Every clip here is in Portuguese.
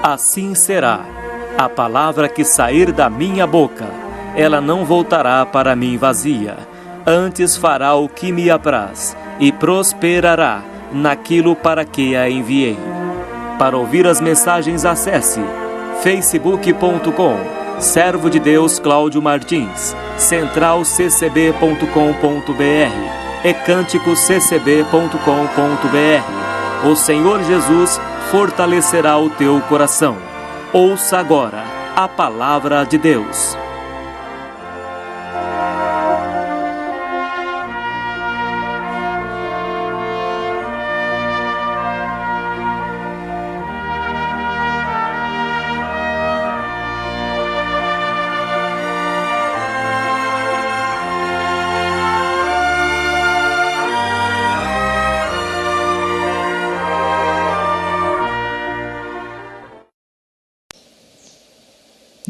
Assim será. A palavra que sair da minha boca, ela não voltará para mim vazia. Antes fará o que me apraz e prosperará naquilo para que a enviei. Para ouvir as mensagens, acesse facebook.com, Servo de Deus Cláudio Martins, centralccb.com.br e cânticoccb.com.br. O Senhor Jesus fortalecerá o teu coração. Ouça agora a palavra de Deus.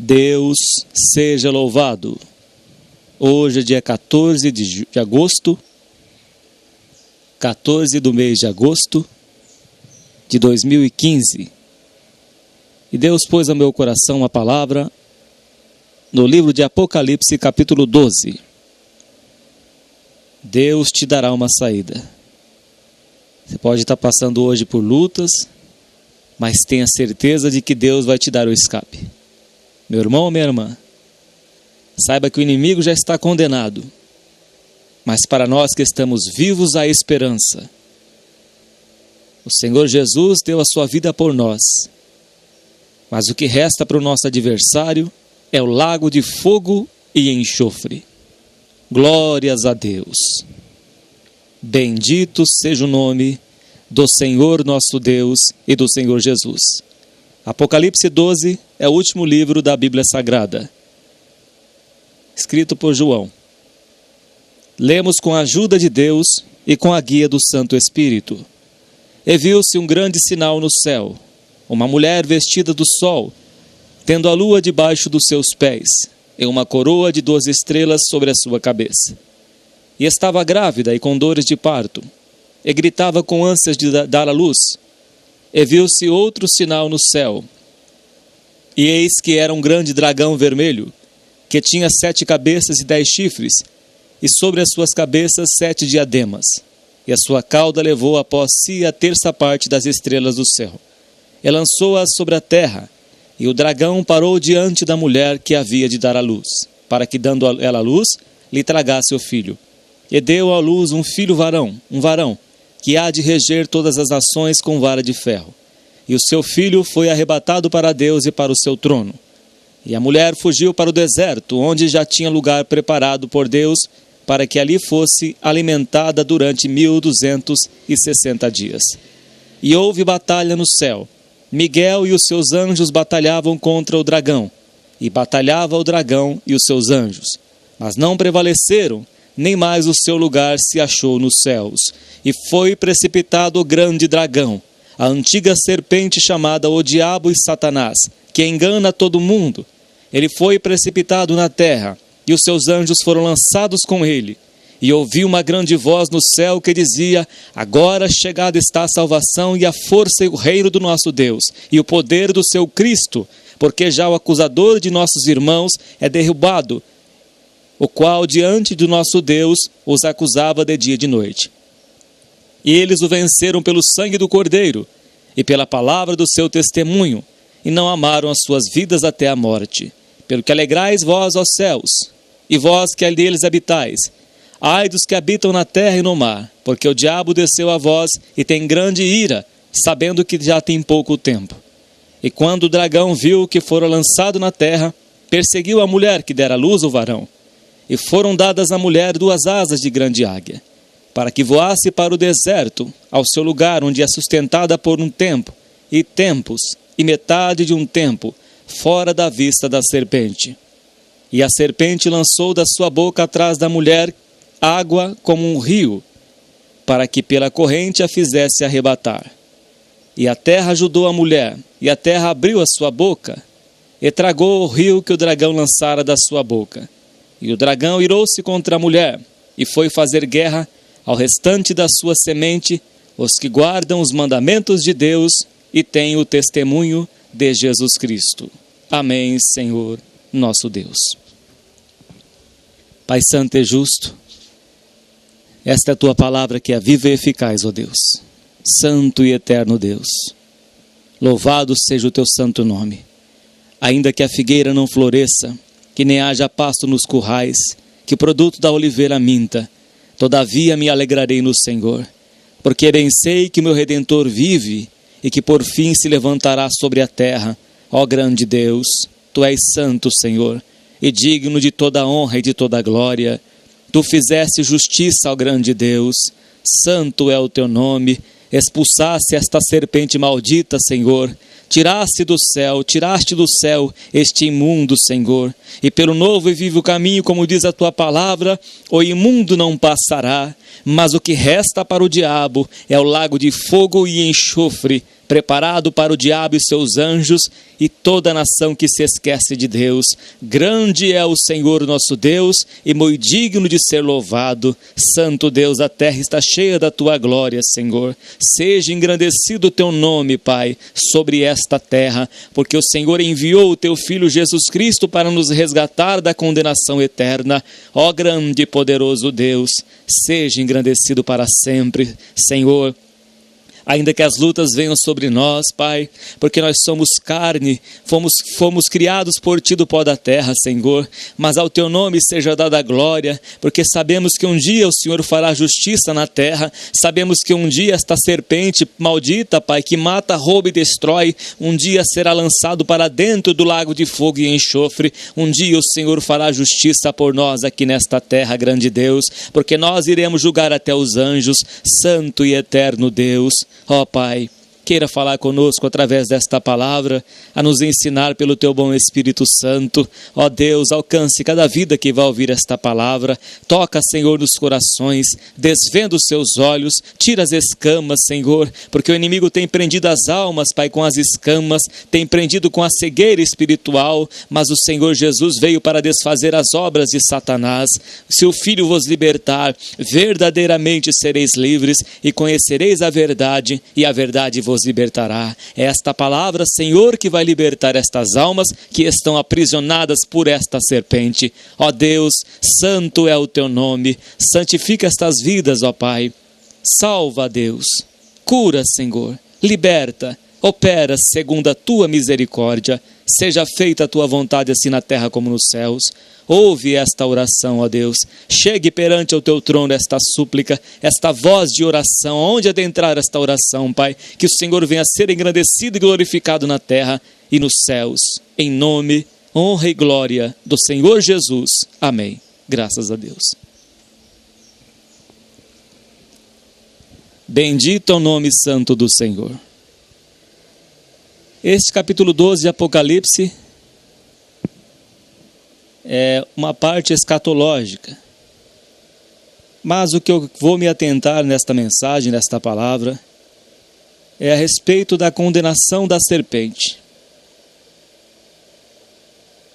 Deus seja louvado. Hoje é dia 14 de agosto, 14 do mês de agosto de 2015. E Deus pôs ao meu coração uma palavra no livro de Apocalipse, capítulo 12. Deus te dará uma saída. Você pode estar passando hoje por lutas, mas tenha certeza de que Deus vai te dar o escape. Meu irmão ou minha irmã, saiba que o inimigo já está condenado, mas para nós que estamos vivos há esperança. O Senhor Jesus deu a sua vida por nós, mas o que resta para o nosso adversário é o lago de fogo e enxofre. Glórias a Deus. Bendito seja o nome do Senhor nosso Deus e do Senhor Jesus. Apocalipse 12 é o último livro da Bíblia Sagrada, escrito por João. Lemos com a ajuda de Deus e com a guia do Santo Espírito. E viu-se um grande sinal no céu, uma mulher vestida do sol, tendo a lua debaixo dos seus pés, e uma coroa de 12 estrelas sobre a sua cabeça. E estava grávida e com dores de parto, e gritava com ânsias de dar à luz. E viu-se outro sinal no céu, e eis que era um grande dragão vermelho, que tinha 7 cabeças e 10 chifres, e sobre as suas cabeças 7 diademas, e a sua cauda levou após si a terça parte das estrelas do céu, e lançou-as sobre a terra, e o dragão parou diante da mulher que havia de dar à luz, para que, dando ela à luz, lhe tragasse o filho. E deu à luz um filho varão, que há de reger todas as nações com vara de ferro. E o seu filho foi arrebatado para Deus e para o seu trono. E a mulher fugiu para o deserto, onde já tinha lugar preparado por Deus, para que ali fosse alimentada durante 1260 dias. E houve batalha no céu. Miguel e os seus anjos batalhavam contra o dragão. E batalhava o dragão e os seus anjos. Mas não prevaleceram, nem mais o seu lugar se achou nos céus. E foi precipitado o grande dragão, a antiga serpente chamada o Diabo e Satanás, que engana todo mundo. Ele foi precipitado na terra, e os seus anjos foram lançados com ele. E ouvi uma grande voz no céu que dizia: agora chegada está a salvação e a força e o reino do nosso Deus, e o poder do seu Cristo, porque já o acusador de nossos irmãos é derrubado, o qual diante do nosso Deus os acusava de dia e de noite. E eles o venceram pelo sangue do Cordeiro e pela palavra do seu testemunho, e não amaram as suas vidas até a morte. Pelo que alegrais vós, ó céus, e vós que neles habitais. Ai dos que habitam na terra e no mar, porque o diabo desceu a vós e tem grande ira, sabendo que já tem pouco tempo. E quando o dragão viu que fora lançado na terra, perseguiu a mulher que dera à luz o varão. E foram dadas à mulher 2 asas de grande águia, para que voasse para o deserto, ao seu lugar, onde é sustentada por um tempo, e tempos, e metade de um tempo, fora da vista da serpente. E a serpente lançou da sua boca atrás da mulher água como um rio, para que pela corrente a fizesse arrebatar. E a terra ajudou a mulher, e a terra abriu a sua boca, e tragou o rio que o dragão lançara da sua boca. E o dragão irou-se contra a mulher, e foi fazer guerra ao restante da sua semente, os que guardam os mandamentos de Deus e têm o testemunho de Jesus Cristo. Amém, Senhor, nosso Deus. Pai santo e justo, esta é a tua palavra que é viva e eficaz, ó Deus. Santo e eterno Deus, louvado seja o teu santo nome. Ainda que a figueira não floresça, que nem haja pasto nos currais, que o produto da oliveira minta, todavia me alegrarei no Senhor, porque bem sei que meu Redentor vive e que por fim se levantará sobre a terra. Ó grande Deus, tu és santo, Senhor, e digno de toda honra e de toda glória. Tu fizeste justiça ao grande Deus, santo é o teu nome. Expulsaste esta serpente maldita, Senhor. Tiraste do céu este imundo, Senhor. E pelo novo e vivo caminho, como diz a tua palavra, o imundo não passará, mas o que resta para o diabo é o lago de fogo e enxofre, preparado para o diabo e seus anjos e toda a nação que se esquece de Deus. Grande é o Senhor nosso Deus e muito digno de ser louvado. Santo Deus, a terra está cheia da tua glória, Senhor. Seja engrandecido o teu nome, Pai, sobre esta terra, porque o Senhor enviou o teu Filho Jesus Cristo para nos resgatar da condenação eterna. Ó grande e poderoso Deus, seja engrandecido para sempre, Senhor. Ainda que as lutas venham sobre nós, Pai, porque nós somos carne, fomos criados por Ti do pó da terra, Senhor, mas ao Teu nome seja dada a glória, porque sabemos que um dia o Senhor fará justiça na terra, sabemos que um dia esta serpente maldita, Pai, que mata, rouba e destrói, um dia será lançado para dentro do lago de fogo e enxofre, um dia o Senhor fará justiça por nós aqui nesta terra, grande Deus, porque nós iremos julgar até os anjos, santo e eterno Deus. Ó Pai, queira falar conosco através desta palavra, a nos ensinar pelo Teu bom Espírito Santo. Ó Deus, alcance cada vida que vai ouvir esta palavra. Toca, Senhor, nos corações, desvenda os seus olhos, tira as escamas, Senhor, porque o inimigo tem prendido as almas, Pai, com as escamas, tem prendido com a cegueira espiritual, mas o Senhor Jesus veio para desfazer as obras de Satanás. Se o Filho vos libertar, verdadeiramente sereis livres e conhecereis a verdade, e a verdade vos libertará. É esta palavra, Senhor, que vai libertar estas almas que estão aprisionadas por esta serpente. Ó Deus, santo é o teu nome, santifica estas vidas, ó Pai. Salva, Deus, cura, Senhor, liberta, opera segundo a tua misericórdia. Seja feita a tua vontade assim na terra como nos céus. Ouve esta oração, ó Deus. Chegue perante o teu trono esta súplica, esta voz de oração. Onde adentrar esta oração, Pai? Que o Senhor venha a ser engrandecido e glorificado na terra e nos céus. Em nome, honra e glória do Senhor Jesus. Amém. Graças a Deus. Bendito é o nome santo do Senhor. Este capítulo 12 de Apocalipse é uma parte escatológica. Mas o que eu vou me atentar nesta mensagem, nesta palavra, é a respeito da condenação da serpente.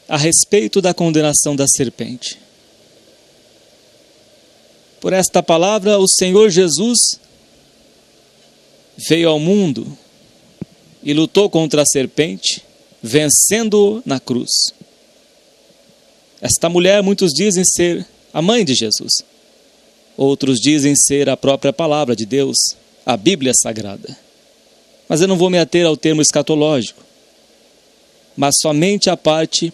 A respeito da condenação da serpente. Por esta palavra, o Senhor Jesus veio ao mundo e lutou contra a serpente, vencendo-o na cruz. Esta mulher, muitos dizem ser a mãe de Jesus. Outros dizem ser a própria palavra de Deus, a Bíblia Sagrada. Mas eu não vou me ater ao termo escatológico, mas somente a parte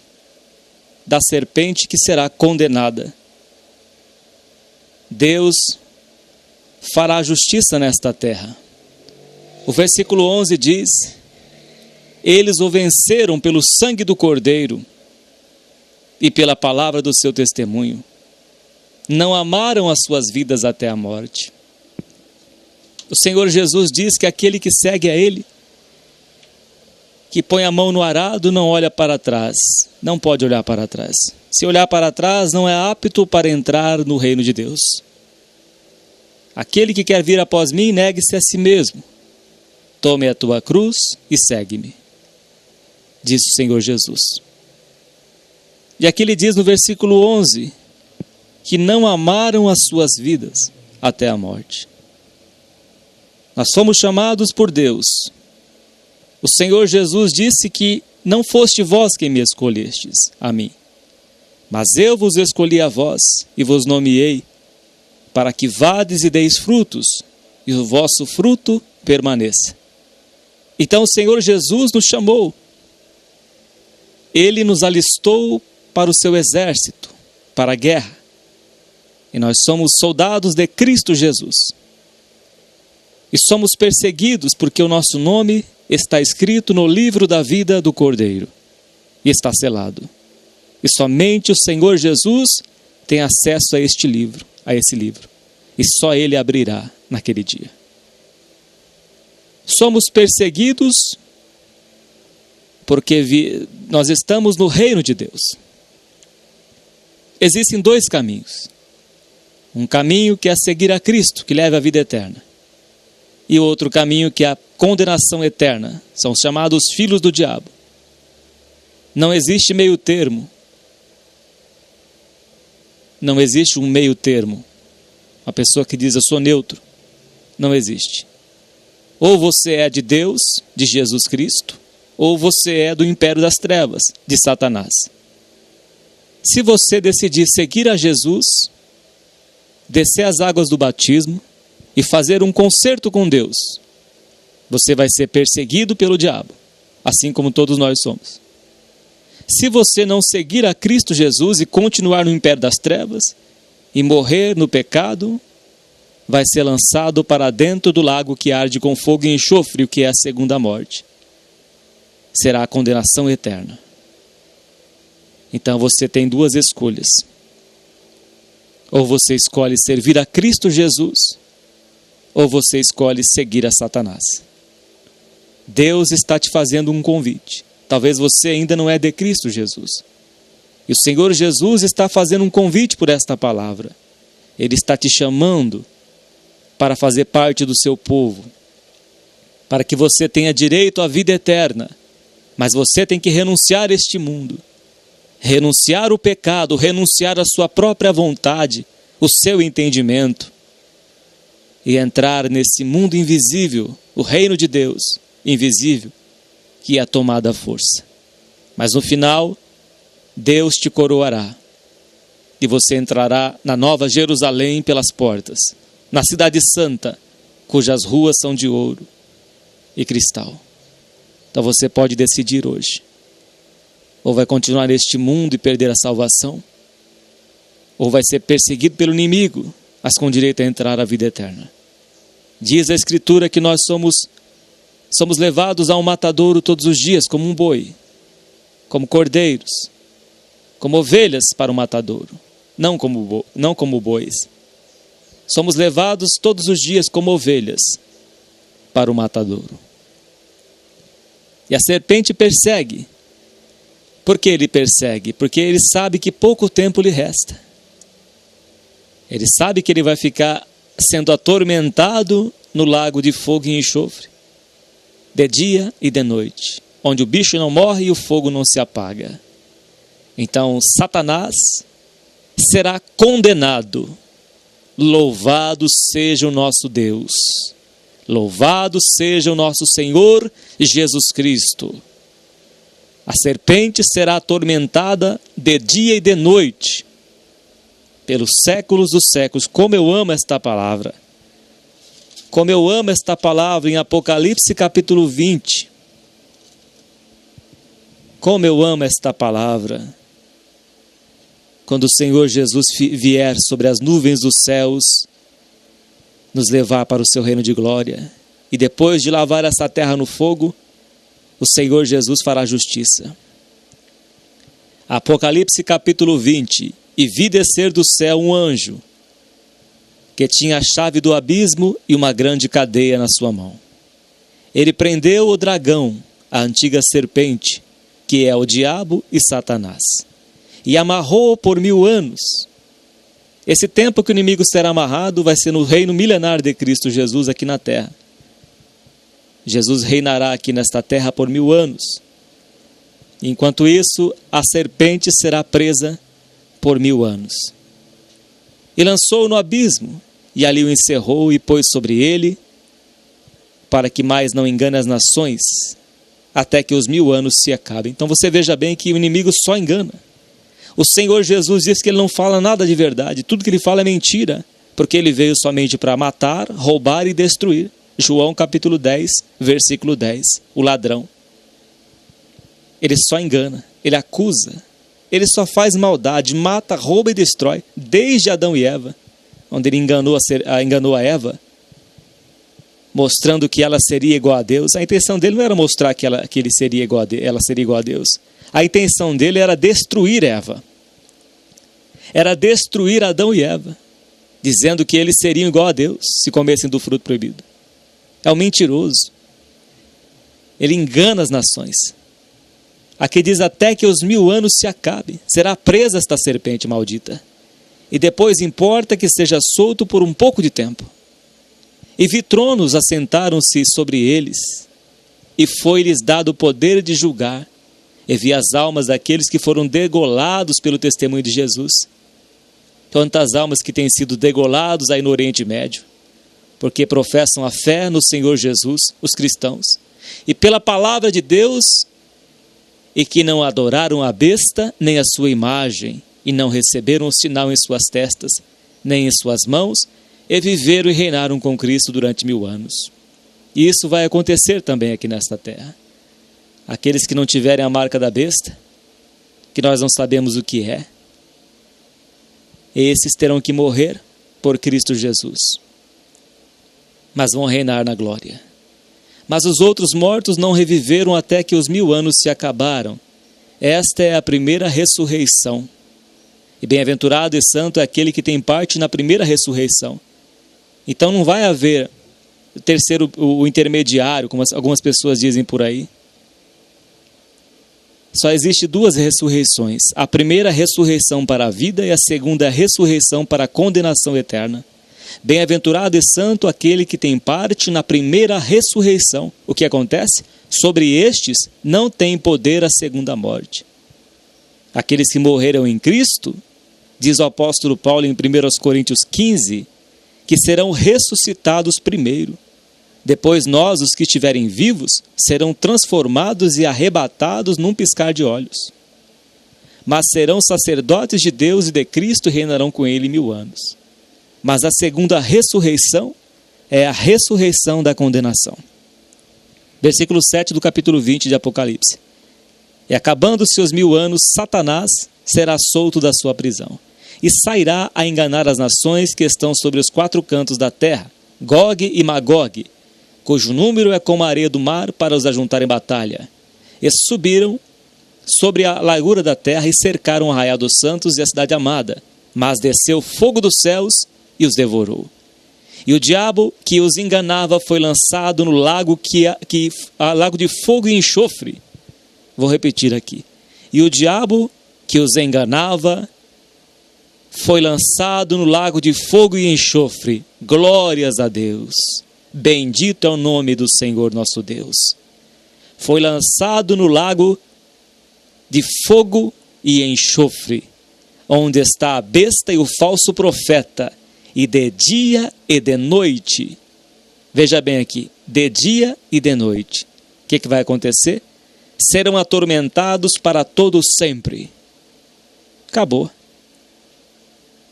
da serpente que será condenada. Deus fará justiça nesta terra. O versículo 11 diz: eles o venceram pelo sangue do Cordeiro e pela palavra do seu testemunho. Não amaram as suas vidas até a morte. O Senhor Jesus diz que aquele que segue a Ele, que põe a mão no arado, não olha para trás. Não pode olhar para trás. Se olhar para trás, não é apto para entrar no reino de Deus. Aquele que quer vir após mim, negue-se a si mesmo. Tome a tua cruz e segue-me, disse o Senhor Jesus. E aqui ele diz no versículo 11, que não amaram as suas vidas até a morte. Nós somos chamados por Deus O Senhor Jesus disse que não foste vós quem me escolhestes a mim, mas eu vos escolhi a vós e vos nomeei, para que vades e deis frutos, e o vosso fruto permaneça. Então o Senhor Jesus nos chamou. Ele nos alistou para o seu exército, para a guerra. E nós somos soldados de Cristo Jesus. E somos perseguidos porque o nosso nome está escrito no livro da vida do Cordeiro. E está selado. E somente o Senhor Jesus tem acesso a esse livro. E só Ele abrirá naquele dia. Somos perseguidos porque nós estamos no reino de Deus. Existem dois caminhos. Um caminho que é seguir a Cristo, que leva à vida eterna. E outro caminho que é a condenação eterna. São os chamados filhos do diabo. Não existe meio termo. Não existe um meio termo. Uma pessoa que diz, eu sou neutro. Não existe. Ou você é de Deus, de Jesus Cristo, ou você é do império das trevas, de Satanás. Se você decidir seguir a Jesus, descer as águas do batismo e fazer um concerto com Deus, você vai ser perseguido pelo diabo, assim como todos nós somos. Se você não seguir a Cristo Jesus e continuar no império das trevas e morrer no pecado, vai ser lançado para dentro do lago que arde com fogo e enxofre, o que é a segunda morte. Será a condenação eterna. Então você tem duas escolhas. Ou você escolhe servir a Cristo Jesus, ou você escolhe seguir a Satanás. Deus está te fazendo um convite. Talvez você ainda não é de Cristo Jesus. E o Senhor Jesus está fazendo um convite por esta palavra. Ele está te chamando para fazer parte do seu povo, para que você tenha direito à vida eterna. Mas você tem que renunciar a este mundo, renunciar o pecado, renunciar a sua própria vontade, o seu entendimento, e entrar nesse mundo invisível, o reino de Deus, invisível, que é tomada à força. Mas no final, Deus te coroará, e você entrará na Nova Jerusalém pelas portas, na cidade santa, cujas ruas são de ouro e cristal. Então você pode decidir hoje. Ou vai continuar neste mundo e perder a salvação, ou vai ser perseguido pelo inimigo, mas com direito a entrar à vida eterna. Diz a Escritura que nós somos levados a um matadouro todos os dias, como um boi, como cordeiros, como ovelhas para o matadouro, não como bois. Somos levados todos os dias como ovelhas para o matadouro. E a serpente persegue. Por que ele persegue? Porque ele sabe que pouco tempo lhe resta. Ele sabe que ele vai ficar sendo atormentado no lago de fogo e enxofre, de dia e de noite, onde o bicho não morre e o fogo não se apaga. Então Satanás será condenado. Louvado seja o nosso Deus. Louvado seja o nosso Senhor Jesus Cristo. A serpente será atormentada de dia e de noite, pelos séculos dos séculos. Como eu amo esta palavra. Como eu amo esta palavra em Apocalipse capítulo 20. Como eu amo esta palavra. Quando o Senhor Jesus vier sobre as nuvens dos céus, nos levar para o seu reino de glória, e depois de lavar essa terra no fogo, o Senhor Jesus fará justiça. Apocalipse capítulo 20. E vi descer do céu um anjo, que tinha a chave do abismo e uma grande cadeia na sua mão. Ele prendeu o dragão, a antiga serpente, que é o diabo e Satanás, e amarrou-o por 1000 anos. Esse tempo que o inimigo será amarrado vai ser no reino milenar de Cristo Jesus aqui na terra. Jesus reinará aqui nesta terra por 1000 anos. Enquanto isso, a serpente será presa por 1000 anos. E lançou-o no abismo, e ali o encerrou e pôs sobre ele, para que mais não engane as nações, até que os 1000 anos se acabem. Então você veja bem que o inimigo só engana. O Senhor Jesus diz que ele não fala nada de verdade, tudo que ele fala é mentira, porque ele veio somente para matar, roubar e destruir. João capítulo 10, versículo 10, o ladrão. Ele só engana, ele acusa, ele só faz maldade, mata, rouba e destrói, desde Adão e Eva, onde ele enganou a Eva, mostrando que ela seria igual a Deus. A intenção dele não era mostrar que ela seria igual a Deus. A intenção dele era destruir Eva. Era destruir Adão e Eva, dizendo que eles seriam igual a Deus se comessem do fruto proibido. É um mentiroso. Ele engana as nações. Aqui diz até que os 1000 anos se acabem. Será presa esta serpente maldita. E depois importa que seja solto por um pouco de tempo. E vi tronos assentaram-se sobre eles, e foi-lhes dado o poder de julgar, e vi as almas daqueles que foram degolados pelo testemunho de Jesus. Quantas almas que têm sido degolados aí no Oriente Médio, porque professam a fé no Senhor Jesus, os cristãos, e pela palavra de Deus, e que não adoraram a besta, nem a sua imagem, e não receberam o sinal em suas testas, nem em suas mãos, e viveram e reinaram com Cristo durante 1000 anos. E isso vai acontecer também aqui nesta terra. Aqueles que não tiverem a marca da besta, que nós não sabemos o que é, esses terão que morrer por Cristo Jesus, mas vão reinar na glória. Mas os outros mortos não reviveram até que os 1000 anos se acabaram. Esta é a primeira ressurreição. E bem-aventurado e santo é aquele que tem parte na primeira ressurreição. Então não vai haver o intermediário, como algumas pessoas dizem por aí. Só existe 2 ressurreições. A primeira ressurreição para a vida e a segunda ressurreição para a condenação eterna. Bem-aventurado e santo aquele que tem parte na primeira ressurreição. O que acontece? Sobre estes não tem poder a segunda morte. Aqueles que morreram em Cristo, diz o apóstolo Paulo em 1 Coríntios 15, que serão ressuscitados primeiro. Depois nós, os que estiverem vivos, serão transformados e arrebatados num piscar de olhos. Mas serão sacerdotes de Deus e de Cristo e reinarão com ele 1000 anos. Mas a segunda ressurreição é a ressurreição da condenação. Versículo 7 do capítulo 20 de Apocalipse. E acabando-se os 1000 anos, Satanás será solto da sua prisão, e sairá a enganar as nações que estão sobre os 4 cantos da terra, Gog e Magog, cujo número é como a areia do mar, para os ajuntar em batalha. E subiram sobre a largura da terra e cercaram o arraial dos santos e a cidade amada, mas desceu fogo dos céus e os devorou. E o diabo que os enganava foi lançado no lago lago de fogo e enxofre. Vou repetir aqui. E o diabo que os enganava foi lançado no lago de fogo e enxofre. Glórias a Deus. Bendito é o nome do Senhor nosso Deus. Foi lançado no lago de fogo e enxofre, onde está a besta e o falso profeta, e de dia e de noite. Veja bem aqui, de dia e de noite. O que vai acontecer? Serão atormentados para todo sempre. Acabou.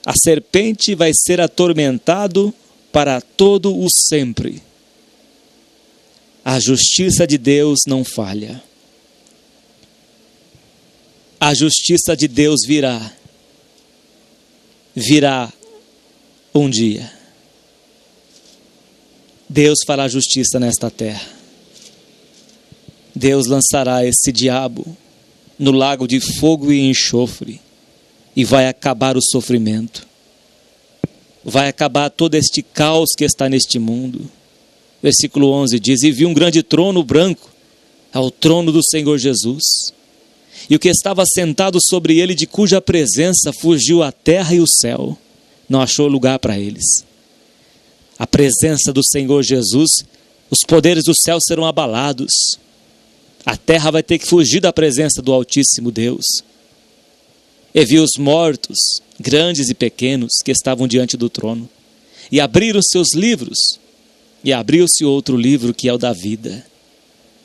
A serpente vai ser atormentado para todo o sempre. A justiça de Deus não falha. A justiça de Deus virá. Virá um dia. Deus fará justiça nesta terra. Deus lançará esse diabo no lago de fogo e enxofre e vai acabar o sofrimento. Vai acabar todo este caos que está neste mundo. Versículo 11 diz: e vi um grande trono branco, ao trono do Senhor Jesus, e o que estava sentado sobre ele, de cuja presença fugiu a terra e o céu. Não achou lugar para eles. A presença do Senhor Jesus, os poderes do céu serão abalados. A terra vai ter que fugir da presença do Altíssimo Deus. E viu os mortos, grandes e pequenos, que estavam diante do trono, e abriram seus livros, e abriu-se outro livro, que é o da vida.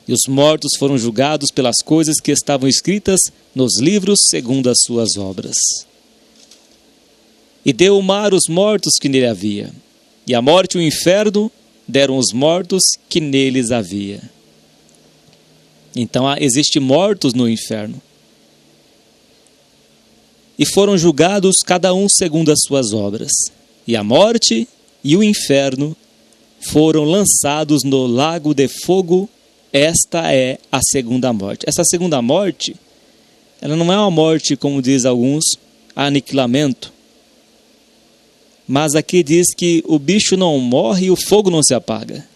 E os mortos foram julgados pelas coisas que estavam escritas nos livros segundo as suas obras. E deu o mar os mortos que nele havia, e a morte e o inferno deram os mortos que neles havia. Então existe mortos no inferno. E foram julgados cada um segundo as suas obras. E a morte e o inferno foram lançados no lago de fogo. Esta é a segunda morte. Essa segunda morte, ela não é uma morte, como diz alguns, aniquilamento. Mas aqui diz que o bicho não morre e o fogo não se apaga.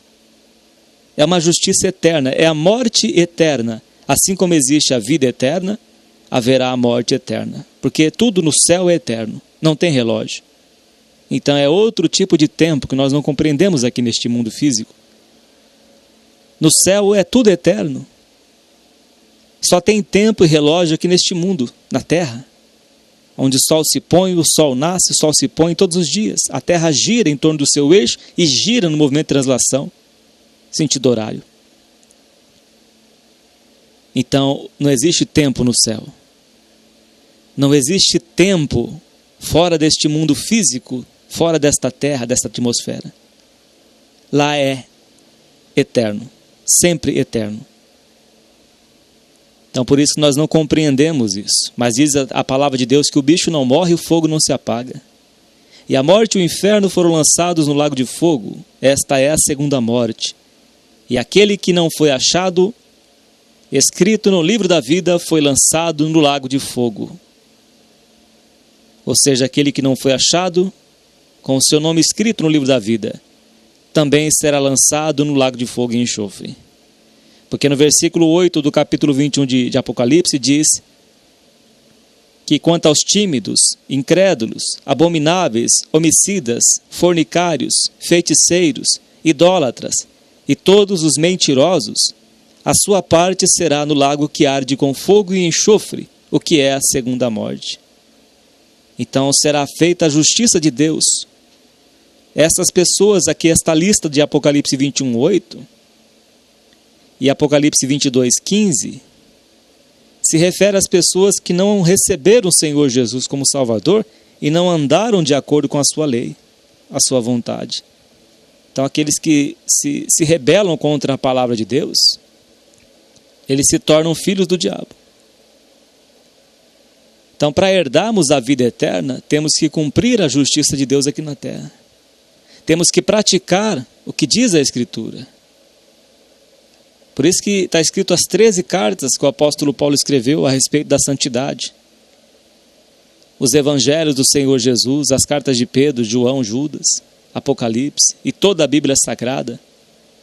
É uma justiça eterna, é a morte eterna. Assim como existe a vida eterna, haverá a morte eterna. Porque tudo no céu é eterno, não tem relógio. Então é outro tipo de tempo que nós não compreendemos aqui neste mundo físico. No céu é tudo eterno. Só tem tempo e relógio aqui neste mundo, na terra. Onde o sol se põe, o sol nasce, o sol se põe todos os dias. A terra gira em torno do seu eixo e gira no movimento de translação, sentido horário. Então, não existe tempo no céu. Não existe tempo fora deste mundo físico, fora desta terra, desta atmosfera. Lá é eterno, sempre eterno. Então, por isso que nós não compreendemos isso. Mas diz a palavra de Deus que o bicho não morre e o fogo não se apaga. E a morte e o inferno foram lançados no lago de fogo. Esta é a segunda morte. E aquele que não foi achado, escrito no livro da vida, foi lançado no lago de fogo. Ou seja, aquele que não foi achado, com o seu nome escrito no livro da vida, também será lançado no lago de fogo e enxofre. Porque no versículo 8 do capítulo 21 de Apocalipse diz que quanto aos tímidos, incrédulos, abomináveis, homicidas, fornicários, feiticeiros, idólatras e todos os mentirosos, a sua parte será no lago que arde com fogo e enxofre, o que é a segunda morte. Então será feita a justiça de Deus. Essas pessoas aqui, esta lista de Apocalipse 21:8 e Apocalipse 22:15, se refere às pessoas que não receberam o Senhor Jesus como Salvador e não andaram de acordo com a sua lei, a sua vontade. Então aqueles que se rebelam contra a palavra de Deus, eles se tornam filhos do diabo. Então, para herdarmos a vida eterna, temos que cumprir a justiça de Deus aqui na terra. Temos que praticar o que diz a Escritura. Por isso que está escrito as 13 cartas que o apóstolo Paulo escreveu a respeito da santidade. Os evangelhos do Senhor Jesus, as cartas de Pedro, João, Judas, Apocalipse e toda a Bíblia Sagrada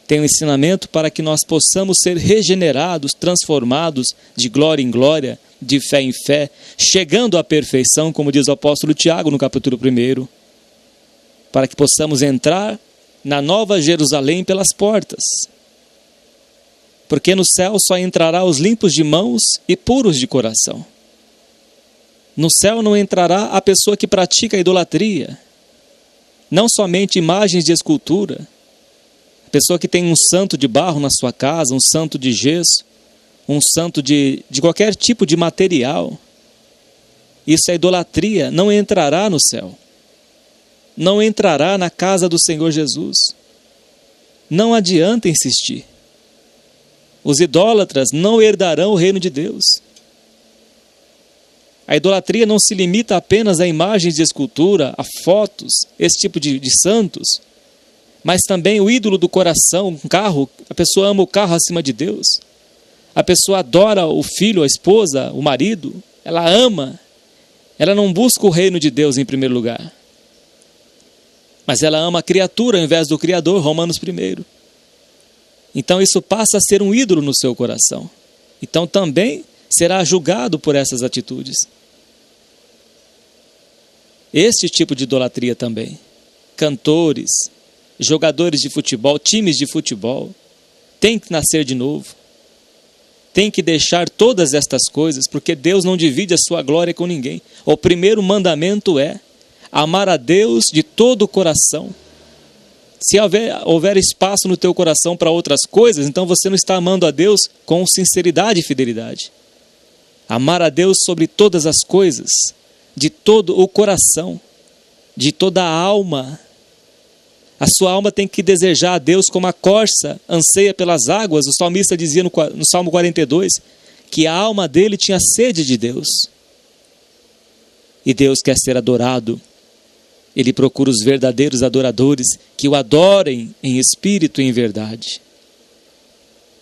tem um ensinamento para que nós possamos ser regenerados, transformados de glória em glória, de fé em fé, chegando à perfeição, como diz o apóstolo Tiago no capítulo 1, para que possamos entrar na nova Jerusalém pelas portas. Porque no céu só entrará os limpos de mãos e puros de coração. No céu não entrará a pessoa que pratica a idolatria, não somente imagens de escultura, a pessoa que tem um santo de barro na sua casa, um santo de gesso, um santo de qualquer tipo de material. Isso é idolatria, não entrará no céu. Não entrará na casa do Senhor Jesus. Não adianta insistir. Os idólatras não herdarão o reino de Deus. A idolatria não se limita apenas a imagens de escultura, a fotos, esse tipo de santos, mas também o ídolo do coração, um carro. A pessoa ama o carro acima de Deus. A pessoa adora o filho, a esposa, o marido. Ela ama. Ela não busca o reino de Deus em primeiro lugar. Mas ela ama a criatura ao invés do Criador, Romanos 1. Então isso passa a ser um ídolo no seu coração. Então também será julgado por essas atitudes. Este tipo de idolatria também. Cantores, jogadores de futebol, times de futebol, tem que nascer de novo. Tem que deixar todas estas coisas, porque Deus não divide a sua glória com ninguém. O primeiro mandamento é amar a Deus de todo o coração, Se houver espaço no teu coração para outras coisas, então você não está amando a Deus com sinceridade e fidelidade. Amar a Deus sobre todas as coisas, de todo o coração, de toda a alma. A sua alma tem que desejar a Deus como a corça anseia pelas águas. O salmista dizia no Salmo 42 que a alma dele tinha sede de Deus. E Deus quer ser adorado. Ele procura os verdadeiros adoradores que o adorem em espírito e em verdade.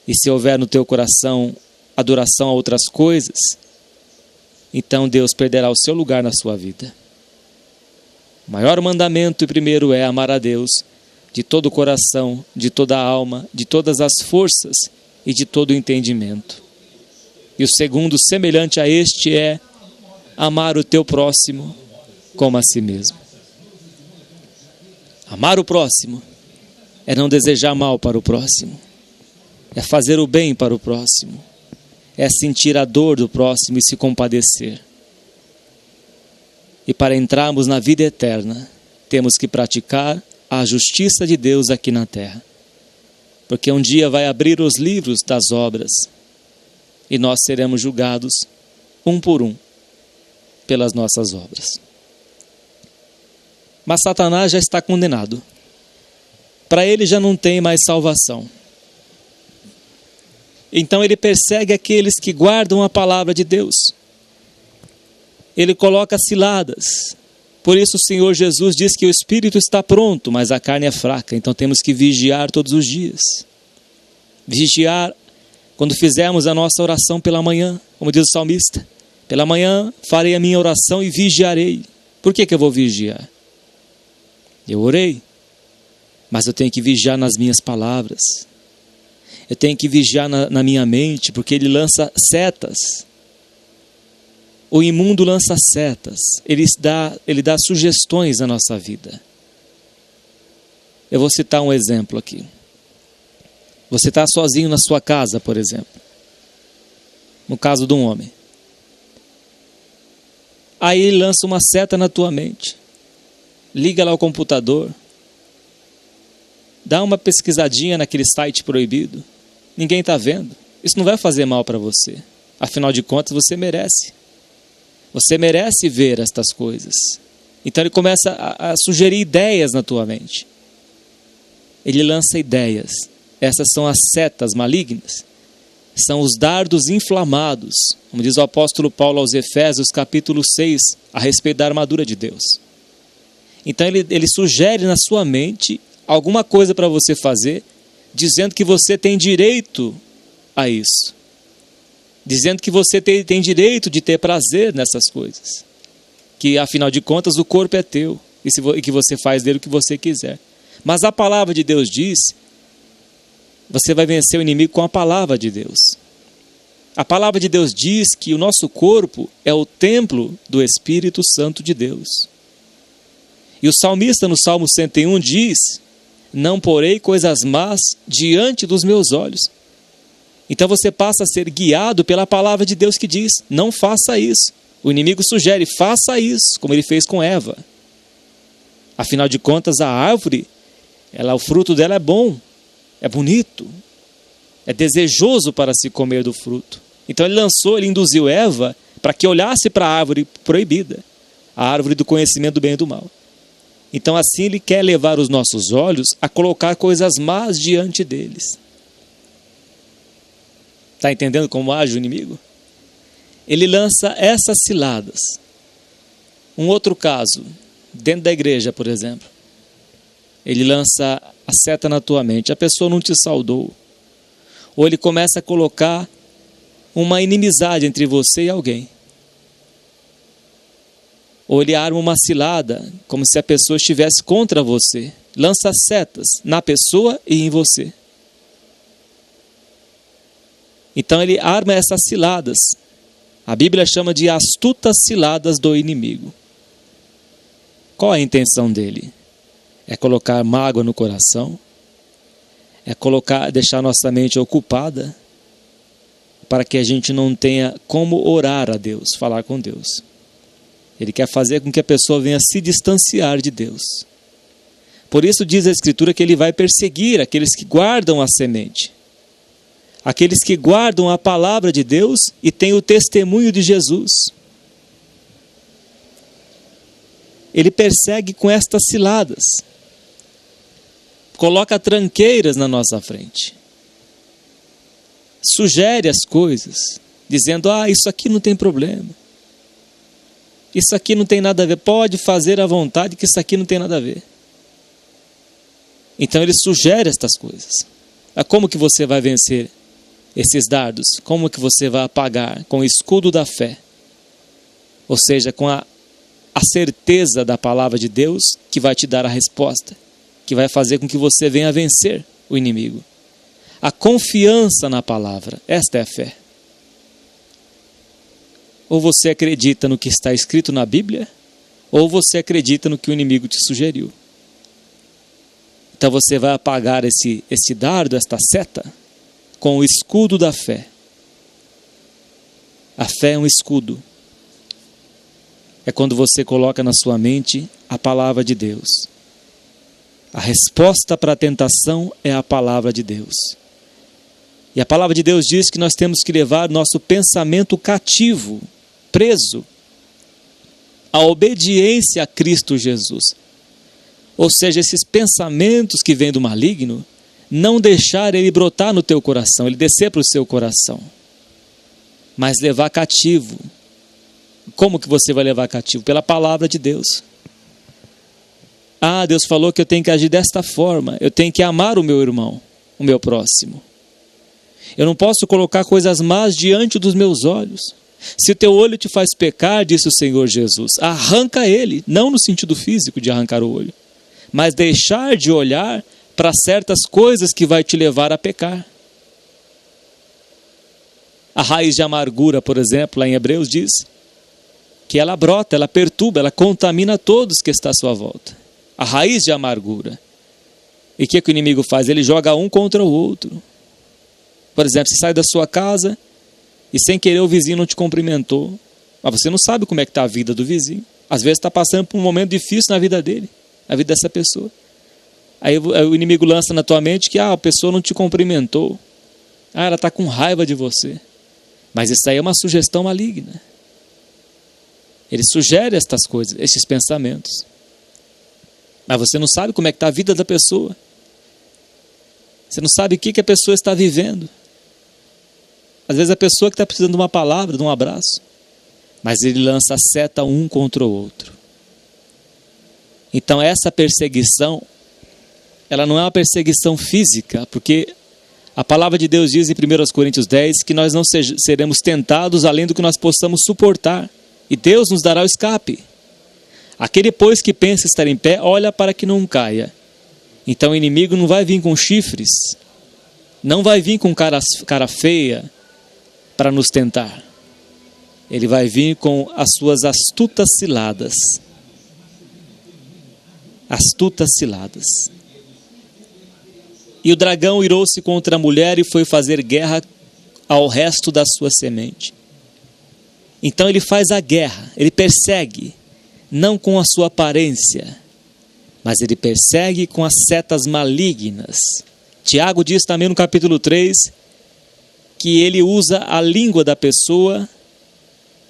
E se houver no teu coração adoração a outras coisas, então Deus perderá o seu lugar na sua vida. O maior mandamento e primeiro é amar a Deus de todo o coração, de toda a alma, de todas as forças e de todo o entendimento. E o segundo, semelhante a este, é amar o teu próximo como a si mesmo. Amar o próximo é não desejar mal para o próximo, é fazer o bem para o próximo, é sentir a dor do próximo e se compadecer. E para entrarmos na vida eterna, temos que praticar a justiça de Deus aqui na terra. Porque um dia vai abrir os livros das obras e nós seremos julgados, um por um, pelas nossas obras. Mas Satanás já está condenado. Para ele já não tem mais salvação. Então ele persegue aqueles que guardam a palavra de Deus. Ele coloca ciladas. Por isso o Senhor Jesus diz que o espírito está pronto, mas a carne é fraca. Então temos que vigiar todos os dias. Vigiar quando fizermos a nossa oração pela manhã, como diz o salmista. Pela manhã farei a minha oração e vigiarei. Por que eu vou vigiar? Eu orei, mas eu tenho que vigiar nas minhas palavras. Eu tenho que vigiar na minha mente, porque ele lança setas. O imundo lança setas. Ele dá sugestões na nossa vida. Eu vou citar um exemplo aqui. Você está sozinho na sua casa, por exemplo. No caso de um homem. Aí ele lança uma seta na tua mente. Liga lá o computador. Dá uma pesquisadinha naquele site proibido. Ninguém está vendo. Isso não vai fazer mal para você. Afinal de contas, você merece. Você merece ver estas coisas. Então ele começa a sugerir ideias na tua mente. Ele lança ideias. Essas são as setas malignas. São os dardos inflamados. Como diz o apóstolo Paulo aos Efésios, capítulo 6, a respeito da armadura de Deus. Então ele sugere na sua mente alguma coisa para você fazer, dizendo que você tem direito a isso. Dizendo que você tem direito de ter prazer nessas coisas. Que afinal de contas o corpo é teu e que você faz dele o que você quiser. Mas a palavra de Deus diz, você vai vencer o inimigo com a palavra de Deus. A palavra de Deus diz que o nosso corpo é o templo do Espírito Santo de Deus. E o salmista no Salmo 101 diz, não porei coisas más diante dos meus olhos. Então você passa a ser guiado pela palavra de Deus que diz, não faça isso. O inimigo sugere, faça isso, como ele fez com Eva. Afinal de contas, a árvore, o fruto dela é bom, é bonito, é desejoso para se comer do fruto. Então ele induziu Eva para que olhasse para a árvore proibida, a árvore do conhecimento do bem e do mal. Então assim ele quer levar os nossos olhos a colocar coisas más diante deles. Está entendendo como age o inimigo? Ele lança essas ciladas. Um outro caso, dentro da igreja, por exemplo. Ele lança a seta na tua mente. A pessoa não te saudou. Ou ele começa a colocar uma inimizade entre você e alguém. Ou ele arma uma cilada, como se a pessoa estivesse contra você. Lança setas na pessoa e em você. Então ele arma essas ciladas. A Bíblia chama de astutas ciladas do inimigo. Qual é a intenção dele? É colocar mágoa no coração? É deixar nossa mente ocupada para que a gente não tenha como orar a Deus, falar com Deus. Ele quer fazer com que a pessoa venha se distanciar de Deus. Por isso diz a Escritura que ele vai perseguir aqueles que guardam a semente. Aqueles que guardam a palavra de Deus e têm o testemunho de Jesus. Ele persegue com estas ciladas. Coloca tranqueiras na nossa frente. Sugere as coisas, dizendo, isso aqui não tem problema. Isso aqui não tem nada a ver. Pode fazer à vontade que isso aqui não tem nada a ver. Então ele sugere estas coisas. Como que você vai vencer esses dardos? Como que você vai apagar? Com o escudo da fé. Ou seja, com a certeza da palavra de Deus que vai te dar a resposta, que vai fazer com que você venha vencer o inimigo. A confiança na palavra, esta é a fé. Ou você acredita no que está escrito na Bíblia, ou você acredita no que o inimigo te sugeriu. Então você vai apagar esse dardo, esta seta, com o escudo da fé. A fé é um escudo. É quando você coloca na sua mente a palavra de Deus. A resposta para a tentação é a palavra de Deus. E a palavra de Deus diz que nós temos que levar nosso pensamento cativo, preso, à obediência a Cristo Jesus. Ou seja, esses pensamentos que vêm do maligno, não deixar ele brotar no teu coração, ele descer para o seu coração, mas levar cativo. Como que você vai levar cativo? Pela palavra de Deus. Deus falou que eu tenho que agir desta forma, eu tenho que amar o meu irmão, o meu próximo. Eu não posso colocar coisas más diante dos meus olhos. Se o teu olho te faz pecar, disse o Senhor Jesus, arranca ele, não no sentido físico de arrancar o olho, mas deixar de olhar para certas coisas que vai te levar a pecar. A raiz de amargura, por exemplo, lá em Hebreus diz que ela brota, ela perturba, ela contamina todos que estão à sua volta. A raiz de amargura. E o que o inimigo faz? Ele joga um contra o outro. Por exemplo, você sai da sua casa e sem querer o vizinho não te cumprimentou. Mas você não sabe como é que está a vida do vizinho. Às vezes está passando por um momento difícil na vida dele, na vida dessa pessoa. Aí o inimigo lança na tua mente que a pessoa não te cumprimentou. Ela está com raiva de você. Mas isso aí é uma sugestão maligna. Ele sugere estas coisas, estes pensamentos. Mas você não sabe como é que está a vida da pessoa. Você não sabe o que a pessoa está vivendo. Às vezes a pessoa que está precisando de uma palavra, de um abraço. Mas ele lança a seta um contra o outro. Então essa perseguição, ela não é uma perseguição física, porque a palavra de Deus diz em 1 Coríntios 10 que nós não seremos tentados além do que nós possamos suportar. E Deus nos dará o escape. Aquele, pois, que pensa estar em pé, olha para que não caia. Então o inimigo não vai vir com chifres, não vai vir com cara feia para nos tentar. Ele vai vir com as suas astutas ciladas. Astutas ciladas. E o dragão irou-se contra a mulher e foi fazer guerra ao resto da sua semente. Então ele faz a guerra, ele persegue, não com a sua aparência, mas ele persegue com as setas malignas. Tiago diz também no capítulo 3, que ele usa a língua da pessoa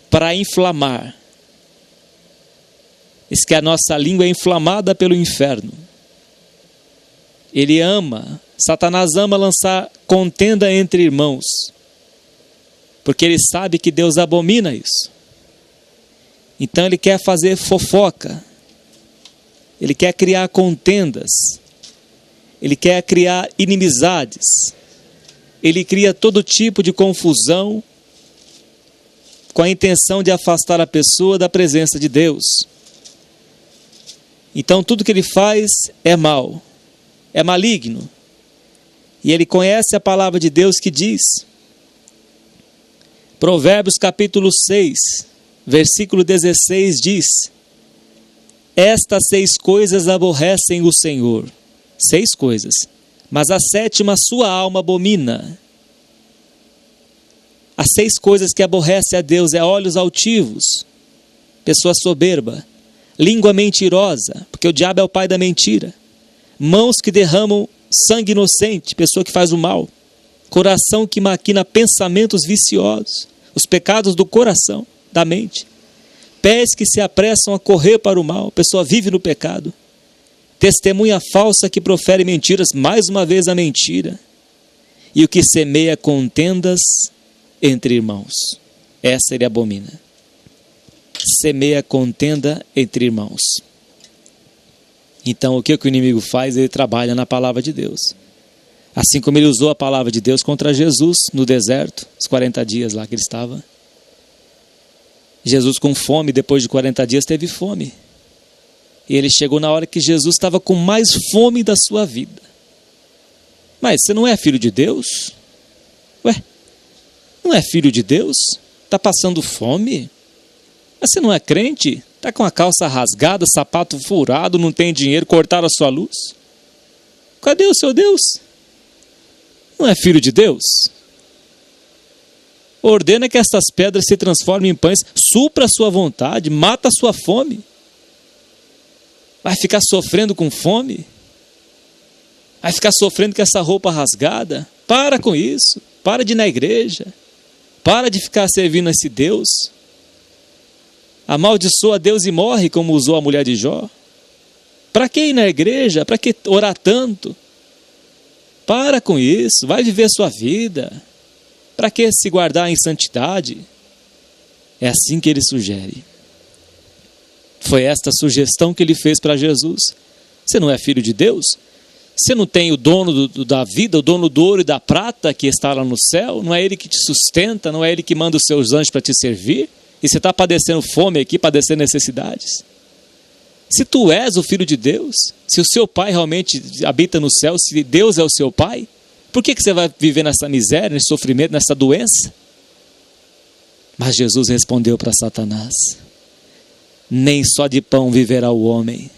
para inflamar. Diz que a nossa língua é inflamada pelo inferno. Ele ama, Satanás ama lançar contenda entre irmãos, porque ele sabe que Deus abomina isso. Então ele quer fazer fofoca, ele quer criar contendas, ele quer criar inimizades, ele cria todo tipo de confusão com a intenção de afastar a pessoa da presença de Deus. Então tudo que ele faz é mal, é maligno. E ele conhece a palavra de Deus que diz, Provérbios capítulo 6, versículo 16 diz, estas 6 coisas aborrecem o Senhor. 6 coisas. Mas a 7ª sua alma abomina. As 6 coisas que aborrece a Deus é olhos altivos, pessoa soberba, língua mentirosa, porque o diabo é o pai da mentira, mãos que derramam sangue inocente, pessoa que faz o mal, coração que maquina pensamentos viciosos, os pecados do coração, da mente, pés que se apressam a correr para o mal, pessoa vive no pecado, testemunha falsa que profere mentiras, mais uma vez a mentira, e o que semeia contendas entre irmãos, essa ele abomina. Semeia contenda entre irmãos. Então o que o inimigo faz? Ele trabalha na palavra de Deus. Assim como ele usou a palavra de Deus contra Jesus no deserto, os 40 dias lá que ele estava. Jesus com fome, depois de 40 dias teve fome. E ele chegou na hora que Jesus estava com mais fome da sua vida. Mas você não é filho de Deus? Ué, não é filho de Deus? Está passando fome? Mas você não é crente? Está com a calça rasgada, sapato furado, não tem dinheiro, cortaram a sua luz? Cadê o seu Deus? Não é filho de Deus? Ordena que estas pedras se transformem em pães, supra a sua vontade, mata a sua fome. Vai ficar sofrendo com fome? Vai ficar sofrendo com essa roupa rasgada? Para com isso, para de ir na igreja, para de ficar servindo a esse Deus. Amaldiçoa Deus e morre, como usou a mulher de Jó. Para que ir na igreja? Para que orar tanto? Para com isso, vai viver sua vida. Para que se guardar em santidade? É assim que ele sugere. Foi esta sugestão que ele fez para Jesus. Você não é filho de Deus? Você não tem o dono da vida, o dono do ouro e da prata que está lá no céu? Não é ele que te sustenta? Não é ele que manda os seus anjos para te servir? E você está padecendo fome aqui, padecendo necessidades? Se tu és o filho de Deus, se o seu pai realmente habita no céu, se Deus é o seu pai, por que você vai viver nessa miséria, nesse sofrimento, nessa doença? Mas Jesus respondeu para Satanás: nem só de pão viverá o homem,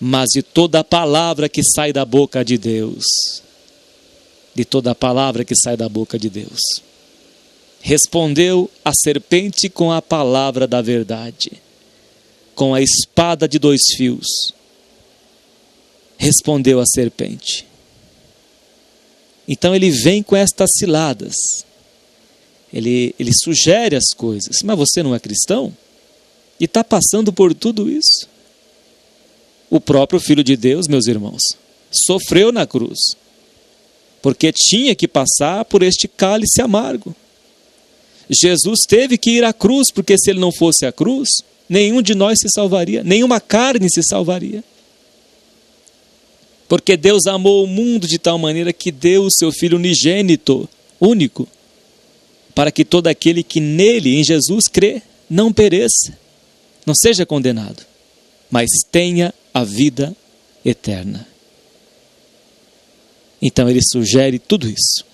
mas de toda a palavra que sai da boca de Deus. De toda a palavra que sai da boca de Deus. Respondeu a serpente com a palavra da verdade, com a espada de 2 fios. Respondeu a serpente. Então ele vem com estas ciladas. Ele sugere as coisas. Mas você não é cristão? E está passando por tudo isso? O próprio Filho de Deus, meus irmãos, sofreu na cruz, porque tinha que passar por este cálice amargo. Jesus teve que ir à cruz, porque se ele não fosse à cruz, nenhum de nós se salvaria, nenhuma carne se salvaria. Porque Deus amou o mundo de tal maneira que deu o seu Filho unigênito, único, para que todo aquele que nele, em Jesus, crê, não pereça, não seja condenado, mas tenha a vida eterna. Então ele sugere tudo isso.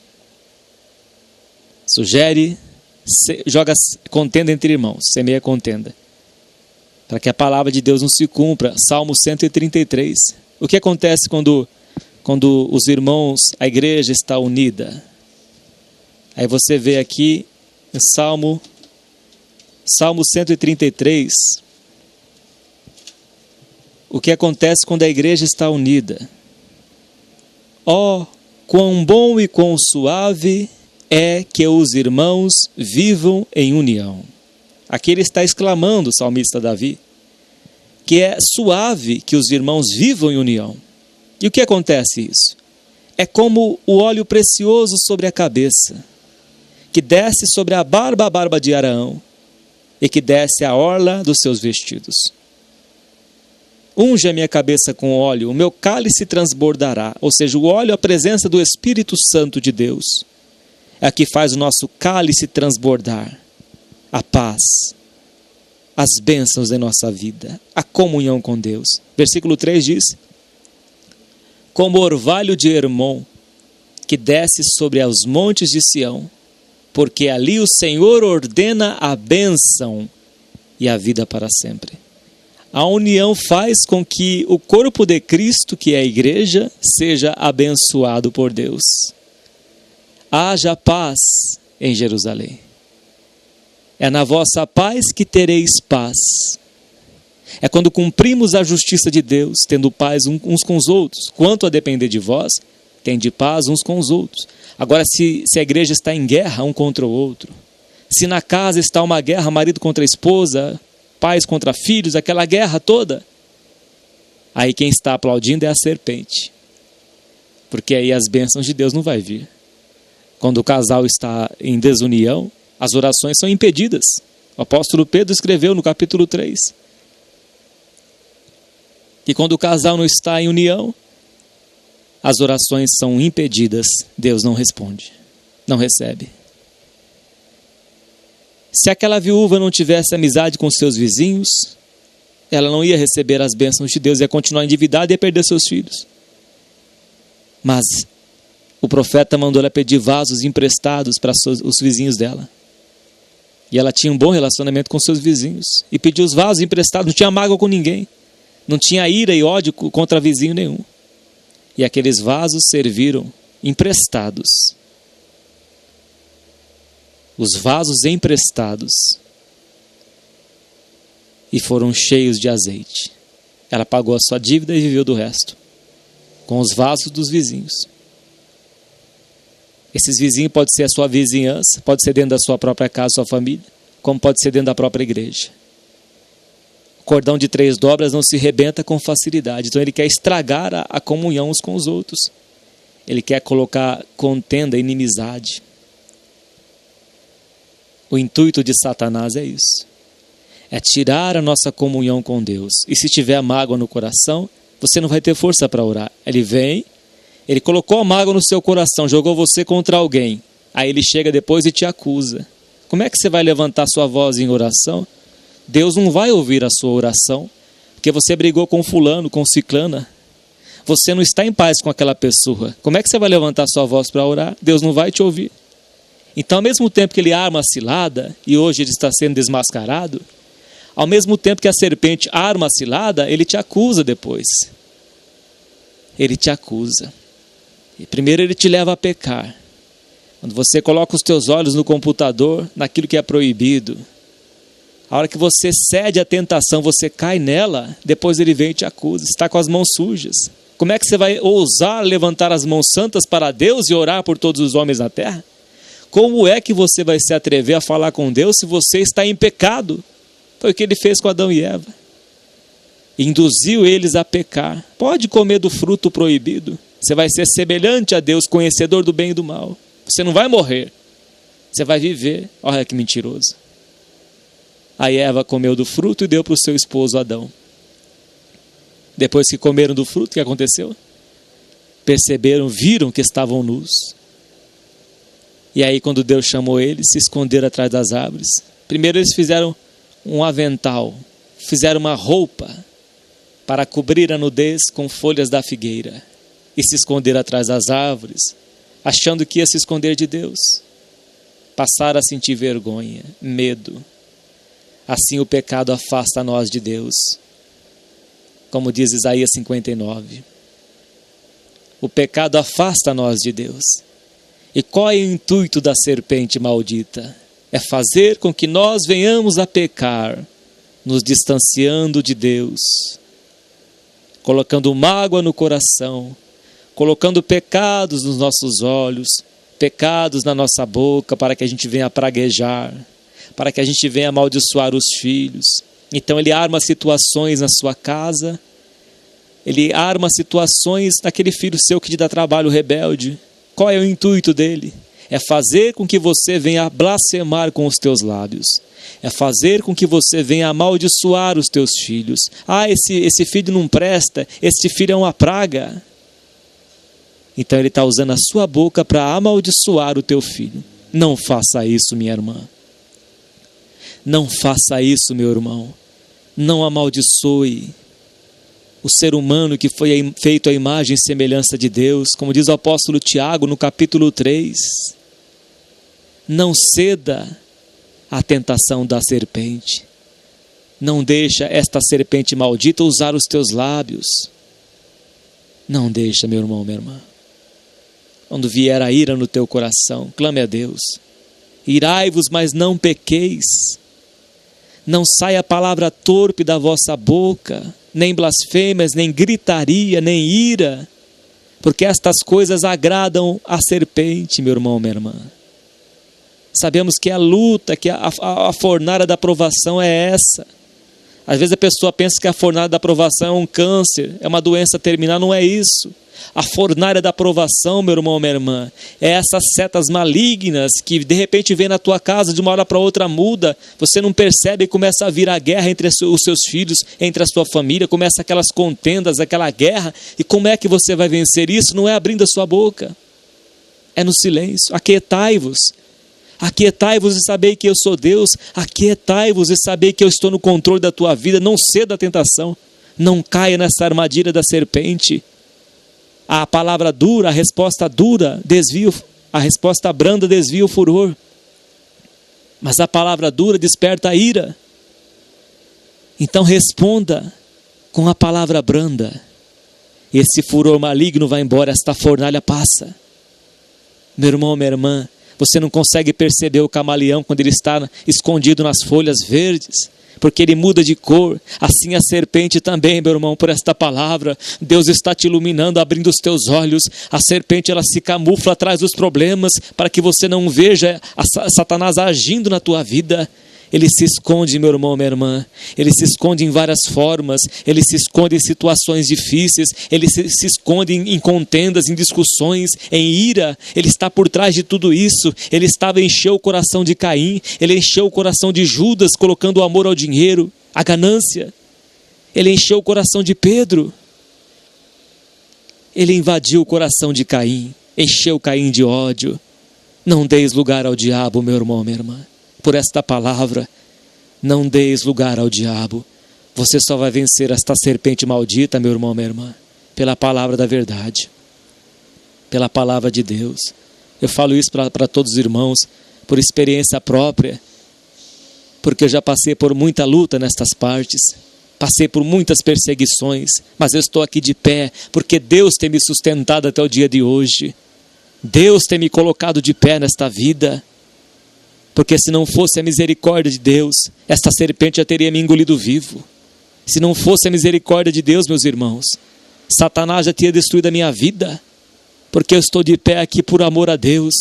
Sugere, joga contenda entre irmãos, semeia contenda, para que a palavra de Deus não se cumpra. Salmo 133. O que acontece quando os irmãos, a igreja está unida? Aí você vê aqui, Salmo 133, o que acontece quando a igreja está unida. Ó, quão bom e quão suave é que os irmãos vivam em união. Aqui ele está exclamando, o salmista Davi, que é suave que os irmãos vivam em união. E o que acontece isso? É como o óleo precioso sobre a cabeça, que desce sobre a barba de Araão, e que desce a orla dos seus vestidos. Unge a minha cabeça com óleo, o meu cálice transbordará. Ou seja, o óleo, a presença do Espírito Santo de Deus, é a que faz o nosso cálice transbordar. A paz, as bênçãos em nossa vida, a comunhão com Deus. Versículo 3 diz: como orvalho de Hermon, que desce sobre os montes de Sião, porque ali o Senhor ordena a bênção e a vida para sempre. A união faz com que o corpo de Cristo, que é a igreja, seja abençoado por Deus. Haja paz em Jerusalém. É na vossa paz que tereis paz. É quando cumprimos a justiça de Deus, tendo paz uns com os outros. Quanto a depender de vós, tende paz uns com os outros. Agora, se a igreja está em guerra um contra o outro, se na casa está uma guerra, marido contra esposa, pais contra filhos, aquela guerra toda, aí quem está aplaudindo é a serpente. Porque aí as bênçãos de Deus não vai vir. Quando o casal está em desunião, as orações são impedidas. O apóstolo Pedro escreveu no capítulo 3. E quando o casal não está em união, as orações são impedidas. Deus não responde, não recebe. Se aquela viúva não tivesse amizade com seus vizinhos, ela não ia receber as bênçãos de Deus, ia continuar endividada e ia perder seus filhos. Mas o profeta mandou ela pedir vasos emprestados para os vizinhos dela. E ela tinha um bom relacionamento com seus vizinhos. E pediu os vasos emprestados, não tinha mágoa com ninguém. Não tinha ira e ódio contra vizinho nenhum. E aqueles vasos serviram emprestados. Os vasos emprestados. E foram cheios de azeite. Ela pagou a sua dívida e viveu do resto. Com os vasos dos vizinhos. Esses vizinhos pode ser a sua vizinhança, pode ser dentro da sua própria casa, sua família, como pode ser dentro da própria igreja. O cordão de 3 dobras não se rebenta com facilidade, então ele quer estragar a comunhão uns com os outros. Ele quer colocar contenda, inimizade. O intuito de Satanás é isso. É tirar a nossa comunhão com Deus. E se tiver mágoa no coração, você não vai ter força para orar. Ele vem, ele colocou a mágoa no seu coração, jogou você contra alguém. Aí ele chega depois e te acusa. Como é que você vai levantar sua voz em oração? Deus não vai ouvir a sua oração, porque você brigou com fulano, com ciclana. Você não está em paz com aquela pessoa. Como é que você vai levantar sua voz para orar? Deus não vai te ouvir. Então, ao mesmo tempo que ele arma a cilada, e hoje ele está sendo desmascarado, ao mesmo tempo que a serpente arma a cilada, ele te acusa depois. Ele te acusa. E primeiro ele te leva a pecar. Quando você coloca os teus olhos no computador, naquilo que é proibido, a hora que você cede à tentação, você cai nela, depois ele vem e te acusa. Você está com as mãos sujas. Como é que você vai ousar levantar as mãos santas para Deus e orar por todos os homens na terra? Como é que você vai se atrever a falar com Deus se você está em pecado? Foi o que ele fez com Adão e Eva. Induziu eles a pecar. Pode comer do fruto proibido. Você vai ser semelhante a Deus, conhecedor do bem e do mal. Você não vai morrer. Você vai viver. Olha que mentiroso. Aí Eva comeu do fruto e deu para o seu esposo Adão. Depois que comeram do fruto, o que aconteceu? Perceberam, viram que estavam nus. E aí quando Deus chamou eles, se esconderam atrás das árvores. Primeiro eles fizeram um avental, fizeram uma roupa para cobrir a nudez com folhas da figueira. E se esconderam atrás das árvores, achando que ia se esconder de Deus. Passaram a sentir vergonha, medo. Assim o pecado afasta nós de Deus. Como diz Isaías 59. O pecado afasta nós de Deus. E qual é o intuito da serpente maldita? É fazer com que nós venhamos a pecar, nos distanciando de Deus, colocando mágoa no coração, colocando pecados nos nossos olhos, pecados na nossa boca, para que a gente venha praguejar, para que a gente venha amaldiçoar os filhos. Então ele arma situações na sua casa, ele arma situações naquele filho seu que te dá trabalho, rebelde. Qual é o intuito dele? É fazer com que você venha blasfemar com os teus lábios. É fazer com que você venha amaldiçoar os teus filhos. Ah, esse filho não presta, esse filho é uma praga. Então ele está usando a sua boca para amaldiçoar o teu filho. Não faça isso, minha irmã. Não faça isso, meu irmão. Não amaldiçoe o ser humano que foi feito à imagem e semelhança de Deus. Como diz o apóstolo Tiago no capítulo 3. Não ceda à tentação da serpente. Não deixa esta serpente maldita usar os teus lábios. Não deixa, meu irmão, minha irmã. Quando vier a ira no teu coração, clame a Deus. Irai-vos, mas não pequeis. não saia palavra torpe da vossa boca, nem blasfêmias, nem gritaria, nem ira, porque estas coisas agradam a serpente, meu irmão, minha irmã. Sabemos que a luta, que a fornalha da provação é essa. Às vezes a pessoa pensa que a fornalha da provação é um câncer, é uma doença terminal, não é isso. A fornalha da provação, meu irmão, minha irmã, é essas setas malignas que de repente vem na tua casa, de uma hora para outra muda, você não percebe e começa a vir a guerra entre os seus filhos, entre a sua família, começa aquelas contendas, aquela guerra, e como é que você vai vencer isso? Não é abrindo a sua boca, é no silêncio. Aquietai-vos e sabei que eu sou Deus, aquietai-vos e sabei que eu estou no controle da tua vida, não ceda à tentação, não caia nessa armadilha da serpente. A palavra dura, a resposta dura, a resposta branda desvia o furor, mas a palavra dura desperta a ira. Então responda com a palavra branda, esse furor maligno vai embora, esta fornalha passa. Meu irmão, minha irmã, você não consegue perceber o camaleão quando ele está escondido nas folhas verdes, porque ele muda de cor. Assim a serpente também, meu irmão, por esta palavra, Deus está te iluminando, abrindo os teus olhos. A serpente, ela se camufla atrás dos problemas, para que você não veja Satanás agindo na tua vida. Ele se esconde, meu irmão, minha irmã, ele se esconde em várias formas, ele se esconde em situações difíceis, ele se esconde em contendas, em discussões, em ira. Ele está por trás de tudo isso. Ele estava encheu o coração de Caim, ele encheu o coração de Judas, colocando o amor ao dinheiro, a ganância. Ele encheu o coração de Pedro, ele invadiu o coração de Caim, encheu Caim de ódio. Não deis lugar ao diabo, meu irmão, minha irmã. Por esta palavra, não deis lugar ao diabo. Você só vai vencer esta serpente maldita, meu irmão, minha irmã, pela palavra da verdade, pela palavra de Deus. Eu falo isso para todos os irmãos, por experiência própria, porque eu já passei por muita luta nestas partes, passei por muitas perseguições, mas eu estou aqui de pé, porque Deus tem me sustentado até o dia de hoje. Deus tem me colocado de pé nesta vida, porque se não fosse a misericórdia de Deus, esta serpente já teria me engolido vivo. Se não fosse a misericórdia de Deus, meus irmãos, Satanás já teria destruído a minha vida, porque eu estou de pé aqui por amor a Deus.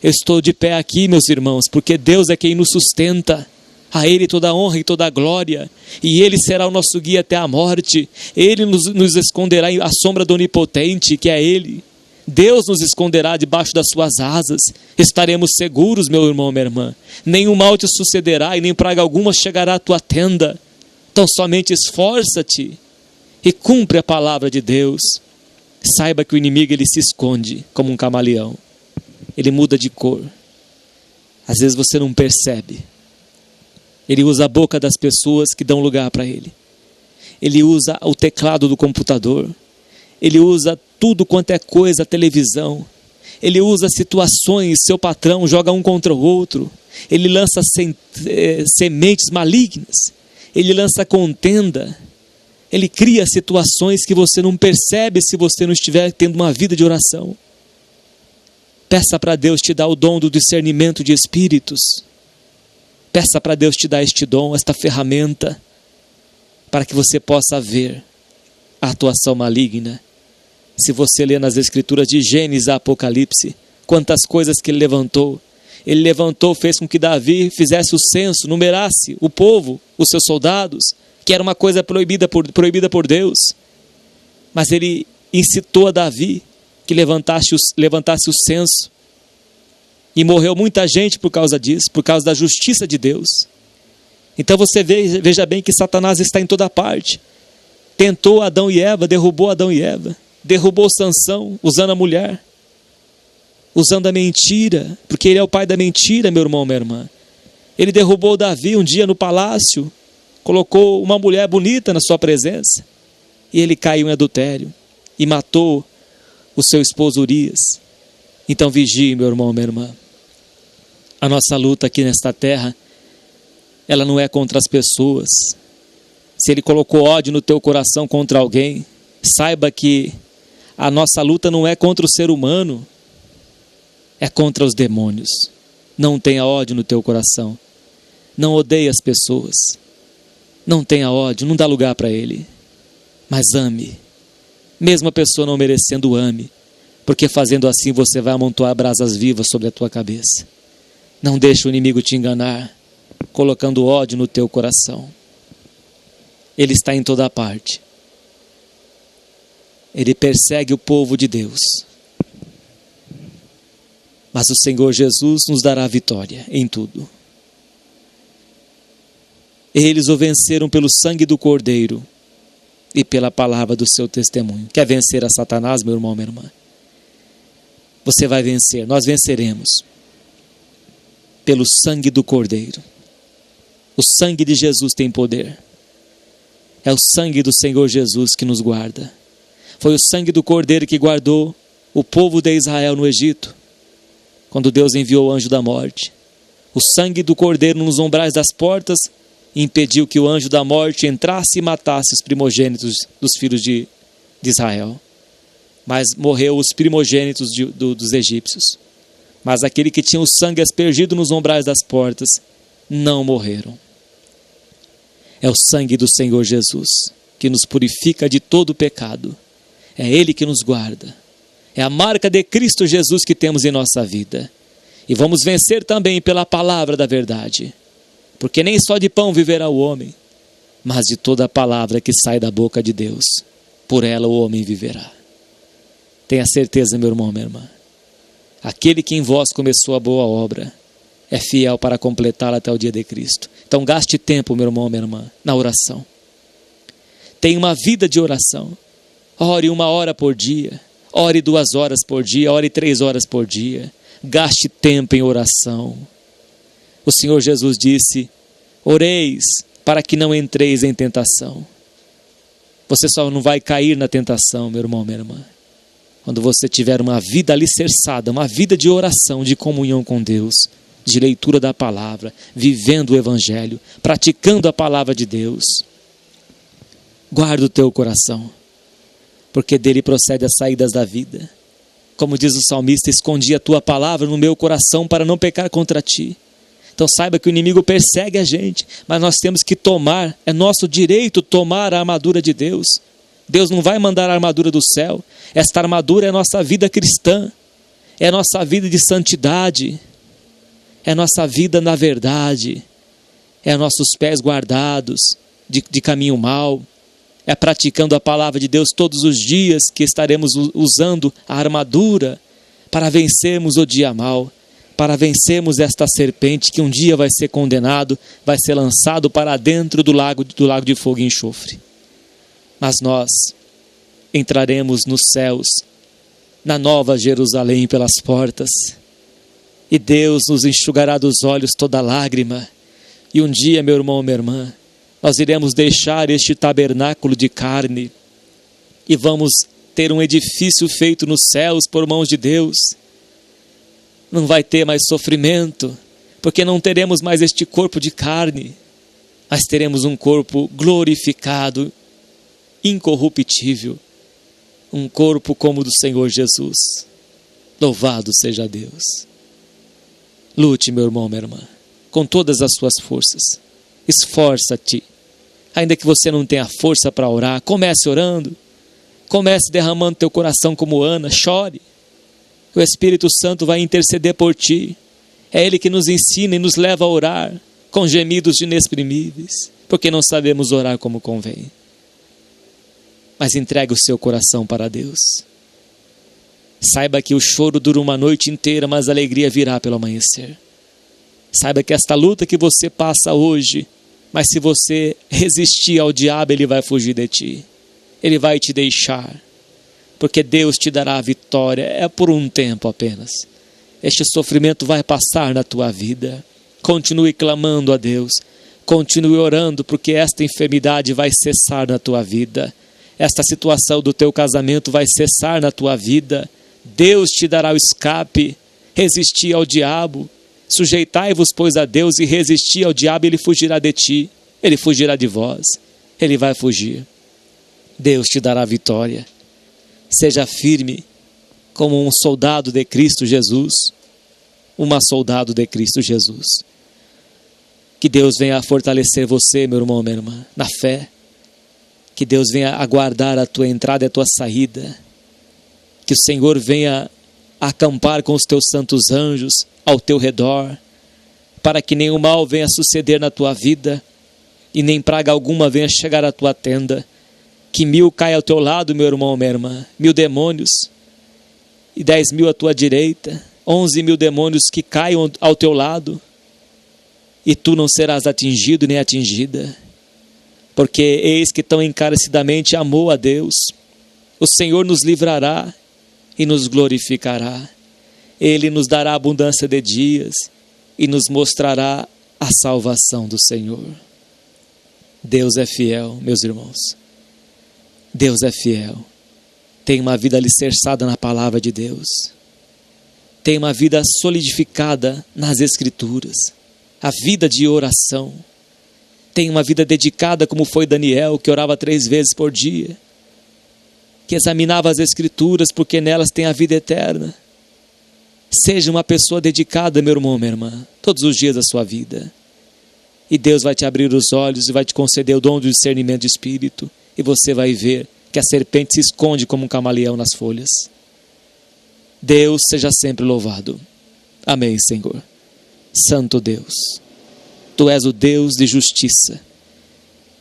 Eu estou de pé aqui, meus irmãos, porque Deus é quem nos sustenta. A Ele toda a honra e toda a glória, e Ele será o nosso guia até a morte. Ele nos esconderá à sombra do Onipotente, que é Ele. Deus nos esconderá debaixo das suas asas, estaremos seguros, meu irmão, minha irmã. Nenhum mal te sucederá e nem praga alguma chegará à tua tenda. Então somente esforça-te e cumpre a palavra de Deus. Saiba que o inimigo, ele se esconde como um camaleão, ele muda de cor, às vezes você não percebe. Ele usa a boca das pessoas que dão lugar para ele, ele usa o teclado do computador, ele usa tudo quanto é coisa, a televisão, ele usa situações, seu patrão joga um contra o outro, ele lança sementes malignas, ele lança contenda, ele cria situações que você não percebe se você não estiver tendo uma vida de oração. Peça para Deus te dar o dom do discernimento de espíritos, peça para Deus te dar este dom, esta ferramenta, para que você possa ver a atuação maligna. Se você ler nas escrituras de Gênesis a Apocalipse, quantas coisas que ele levantou, fez com que Davi fizesse o censo, numerasse o povo, os seus soldados, que era uma coisa proibida por Deus, mas ele incitou a Davi que levantasse o censo, e morreu muita gente por causa disso, por causa da justiça de Deus. Então você veja bem que Satanás está em toda parte, tentou Adão e Eva, derrubou Adão e Eva, derrubou Sansão usando a mulher, usando a mentira, porque ele é o pai da mentira, meu irmão, minha irmã. Ele derrubou Davi um dia no palácio, colocou uma mulher bonita na sua presença, e ele caiu em adultério, e matou o seu esposo Urias. Então vigie, meu irmão, minha irmã. A nossa luta aqui nesta terra, ela não é contra as pessoas. Se ele colocou ódio no teu coração contra alguém, saiba que a nossa luta não é contra o ser humano, é contra os demônios. Não tenha ódio no teu coração. Não odeie as pessoas. Não tenha ódio, não dá lugar para ele. Mas ame. Mesmo a pessoa não merecendo, ame. Porque fazendo assim você vai amontoar brasas vivas sobre a tua cabeça. Não deixe o inimigo te enganar, colocando ódio no teu coração. Ele está em toda parte. Ele persegue o povo de Deus. Mas o Senhor Jesus nos dará vitória em tudo. Eles o venceram pelo sangue do Cordeiro e pela palavra do seu testemunho. Quer vencer a Satanás, meu irmão, minha irmã? Você vai vencer, nós venceremos. Pelo sangue do Cordeiro. O sangue de Jesus tem poder. É o sangue do Senhor Jesus que nos guarda. Foi o sangue do Cordeiro que guardou o povo de Israel no Egito, quando Deus enviou o anjo da morte. O sangue do Cordeiro nos umbrais das portas impediu que o anjo da morte entrasse e matasse os primogênitos dos filhos de Israel. Mas morreu os primogênitos dos egípcios. Mas aquele que tinha o sangue aspergido nos umbrais das portas, não morreram. É o sangue do Senhor Jesus que nos purifica de todo o pecado. É Ele que nos guarda. É a marca de Cristo Jesus que temos em nossa vida. E vamos vencer também pela palavra da verdade. Porque nem só de pão viverá o homem, mas de toda a palavra que sai da boca de Deus. Por ela o homem viverá. Tenha certeza, meu irmão, minha irmã. Aquele que em vós começou a boa obra é fiel para completá-la até o dia de Cristo. Então gaste tempo, meu irmão, minha irmã, na oração. Tenha uma vida de oração. Ore 1 hora por dia. Ore 2 horas por dia. Ore 3 horas por dia. Gaste tempo em oração. O Senhor Jesus disse: oreis para que não entreis em tentação. Você só não vai cair na tentação, meu irmão, minha irmã, quando você tiver uma vida alicerçada, uma vida de oração, de comunhão com Deus, de leitura da palavra, vivendo o Evangelho, praticando a palavra de Deus. Guarda o teu coração, porque dele procede as saídas da vida. Como diz o salmista: escondi a tua palavra no meu coração para não pecar contra ti. Então saiba que o inimigo persegue a gente, mas nós temos que tomar, é nosso direito tomar a armadura de Deus. Deus não vai mandar a armadura do céu. Esta armadura é a nossa vida cristã, é a nossa vida de santidade, é a nossa vida na verdade, é nossos pés guardados de caminho mau, é praticando a palavra de Deus todos os dias que estaremos usando a armadura para vencermos o dia mau, para vencermos esta serpente que um dia vai ser condenado, vai ser lançado para dentro do lago de fogo e enxofre. Mas nós entraremos nos céus, na nova Jerusalém pelas portas, e Deus nos enxugará dos olhos toda lágrima, e um dia, meu irmão, minha irmã, nós iremos deixar este tabernáculo de carne, e vamos ter um edifício feito nos céus por mãos de Deus. Não vai ter mais sofrimento, porque não teremos mais este corpo de carne, mas teremos um corpo glorificado, incorruptível, um corpo como o do Senhor Jesus. Louvado seja Deus. Lute, meu irmão, minha irmã, com todas as suas forças. Esforça-te. Ainda que você não tenha força para orar, comece orando. Comece derramando teu coração como Ana, chore. O Espírito Santo vai interceder por ti. É Ele que nos ensina e nos leva a orar com gemidos inexprimíveis, porque não sabemos orar como convém. Mas entregue o seu coração para Deus. Saiba que o choro dura uma noite inteira, mas a alegria virá pelo amanhecer. Saiba que esta luta que você passa hoje, mas se você resistir ao diabo, ele vai fugir de ti. Ele vai te deixar, porque Deus te dará a vitória. É por um tempo apenas. Este sofrimento vai passar na tua vida. Continue clamando a Deus. Continue orando, porque esta enfermidade vai cessar na tua vida. Esta situação do teu casamento vai cessar na tua vida. Deus te dará o escape. Resistir ao diabo. Sujeitai-vos, pois, a Deus, e resistir ao diabo, ele fugirá de ti. Ele fugirá de vós. Ele vai fugir. Deus te dará a vitória. Seja firme como um soldado de Cristo Jesus. Uma soldado de Cristo Jesus. Que Deus venha fortalecer você, meu irmão, minha irmã, na fé. Que Deus venha aguardar a tua entrada e a tua saída. Que o Senhor venha acampar com os teus santos anjos ao teu redor, para que nenhum mal venha suceder na tua vida e nem praga alguma venha chegar à tua tenda. Que 1000 caia ao teu lado, meu irmão, minha irmã, 1000 demônios e 10.000 à tua direita, 11.000 demônios que caiam ao teu lado e tu não serás atingido nem atingida, porque eis que tão encarecidamente amou a Deus. O Senhor nos livrará e nos glorificará. Ele nos dará abundância de dias e nos mostrará a salvação do Senhor. Deus é fiel, meus irmãos. Deus é fiel. Tem uma vida alicerçada na palavra de Deus. Tem uma vida solidificada nas Escrituras. A vida de oração. Tem uma vida dedicada, como foi Daniel, que orava 3 vezes por dia, que examinava as Escrituras, porque nelas tem a vida eterna. Seja uma pessoa dedicada, meu irmão, minha irmã, todos os dias da sua vida. E Deus vai te abrir os olhos e vai te conceder o dom do discernimento de espírito, e você vai ver que a serpente se esconde como um camaleão nas folhas. Deus seja sempre louvado. Amém, Senhor. Santo Deus, Tu és o Deus de justiça.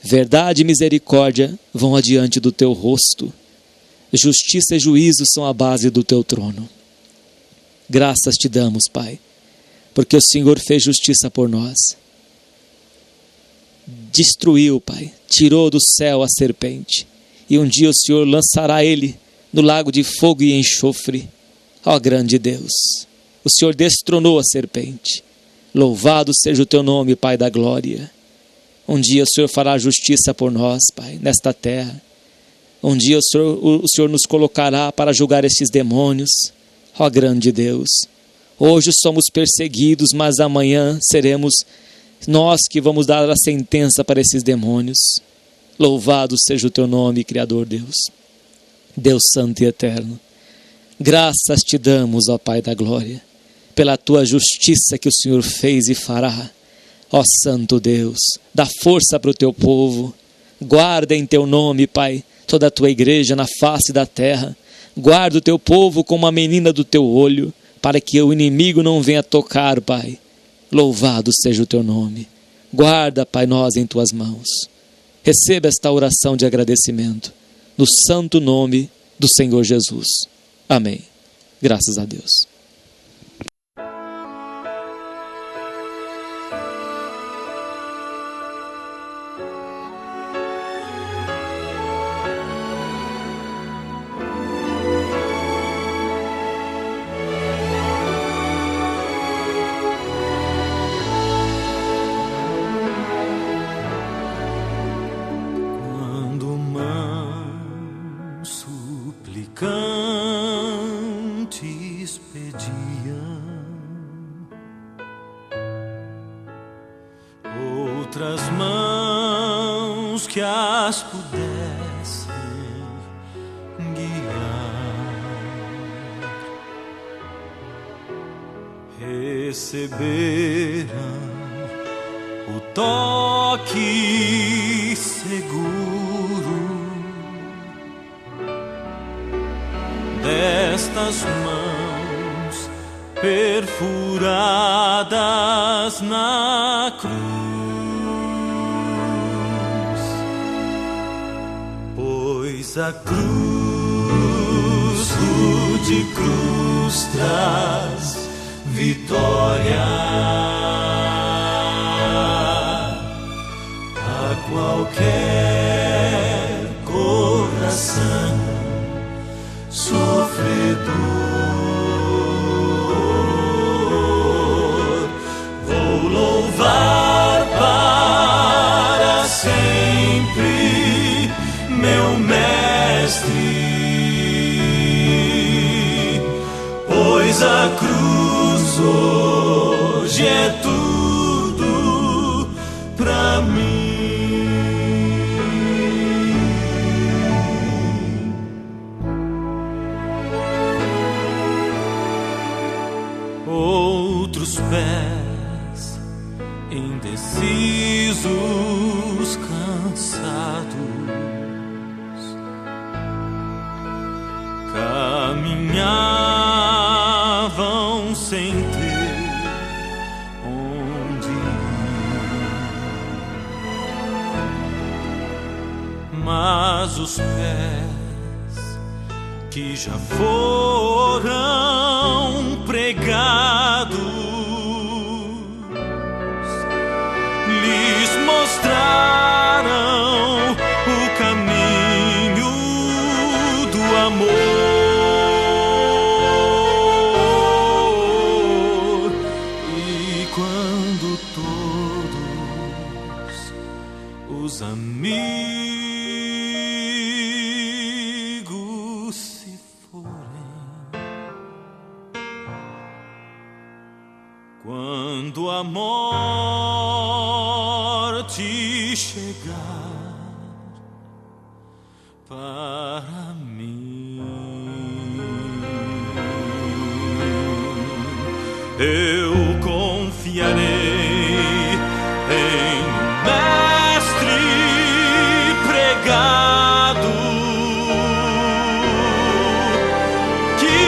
Verdade e misericórdia vão adiante do Teu rosto. Justiça e juízo são a base do Teu trono. Graças Te damos, Pai, porque o Senhor fez justiça por nós. Destruiu, Pai, tirou do céu a serpente, e um dia o Senhor lançará ele no lago de fogo e enxofre. Ó grande Deus, o Senhor destronou a serpente. Louvado seja o Teu nome, Pai da glória. Um dia o Senhor fará justiça por nós, Pai, nesta terra. Um dia o Senhor nos colocará para julgar estes demônios. Ó grande Deus, hoje somos perseguidos, mas amanhã seremos nós que vamos dar a sentença para esses demônios. Louvado seja o Teu nome, Criador Deus, Deus santo e eterno. Graças Te damos, ó Pai da glória, pela Tua justiça que o Senhor fez e fará. Ó santo Deus, dá força para o Teu povo. Guarda em Teu nome, Pai, toda a Tua igreja na face da terra. Guarda o Teu povo como a menina do Teu olho, para que o inimigo não venha tocar, Pai. Louvado seja o Teu nome. Guarda, Pai, nós em Tuas mãos. Receba esta oração de agradecimento, no santo nome do Senhor Jesus. Amém. Graças a Deus. Suplicantes pediam, outras mãos que as pudessem guiar, receberam o toque seguro destas mãos perfuradas na cruz, pois a cruz, rude cruz, traz vitória a qualquer coração sofredor. Vou louvar para sempre meu Mestre, pois a cruz hoje é tudo pra mim. Outros pés indecisos, cansados, caminhavam sem ter onde ir, mas os pés que já foram pregados lhes mostraram o caminho do amor. E quando todos os amigos se forem, quando a morte chegar para mim, eu confiarei em um mestre pregado que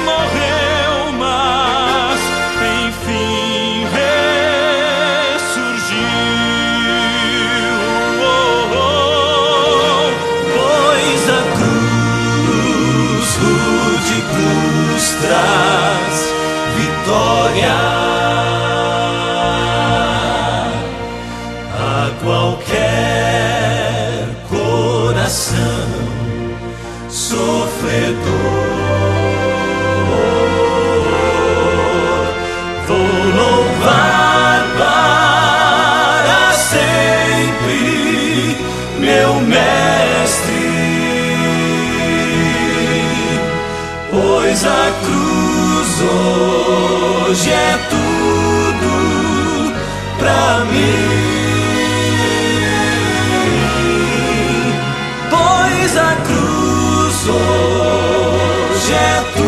morreu, mas enfim ressurgiu. Pois a cruz, rude cruz, traz vitória a qualquer coração sofredor. Vou louvar para sempre meu mestre, pois a cruz hoje é tudo pra mim. Pois a cruz hoje é tudo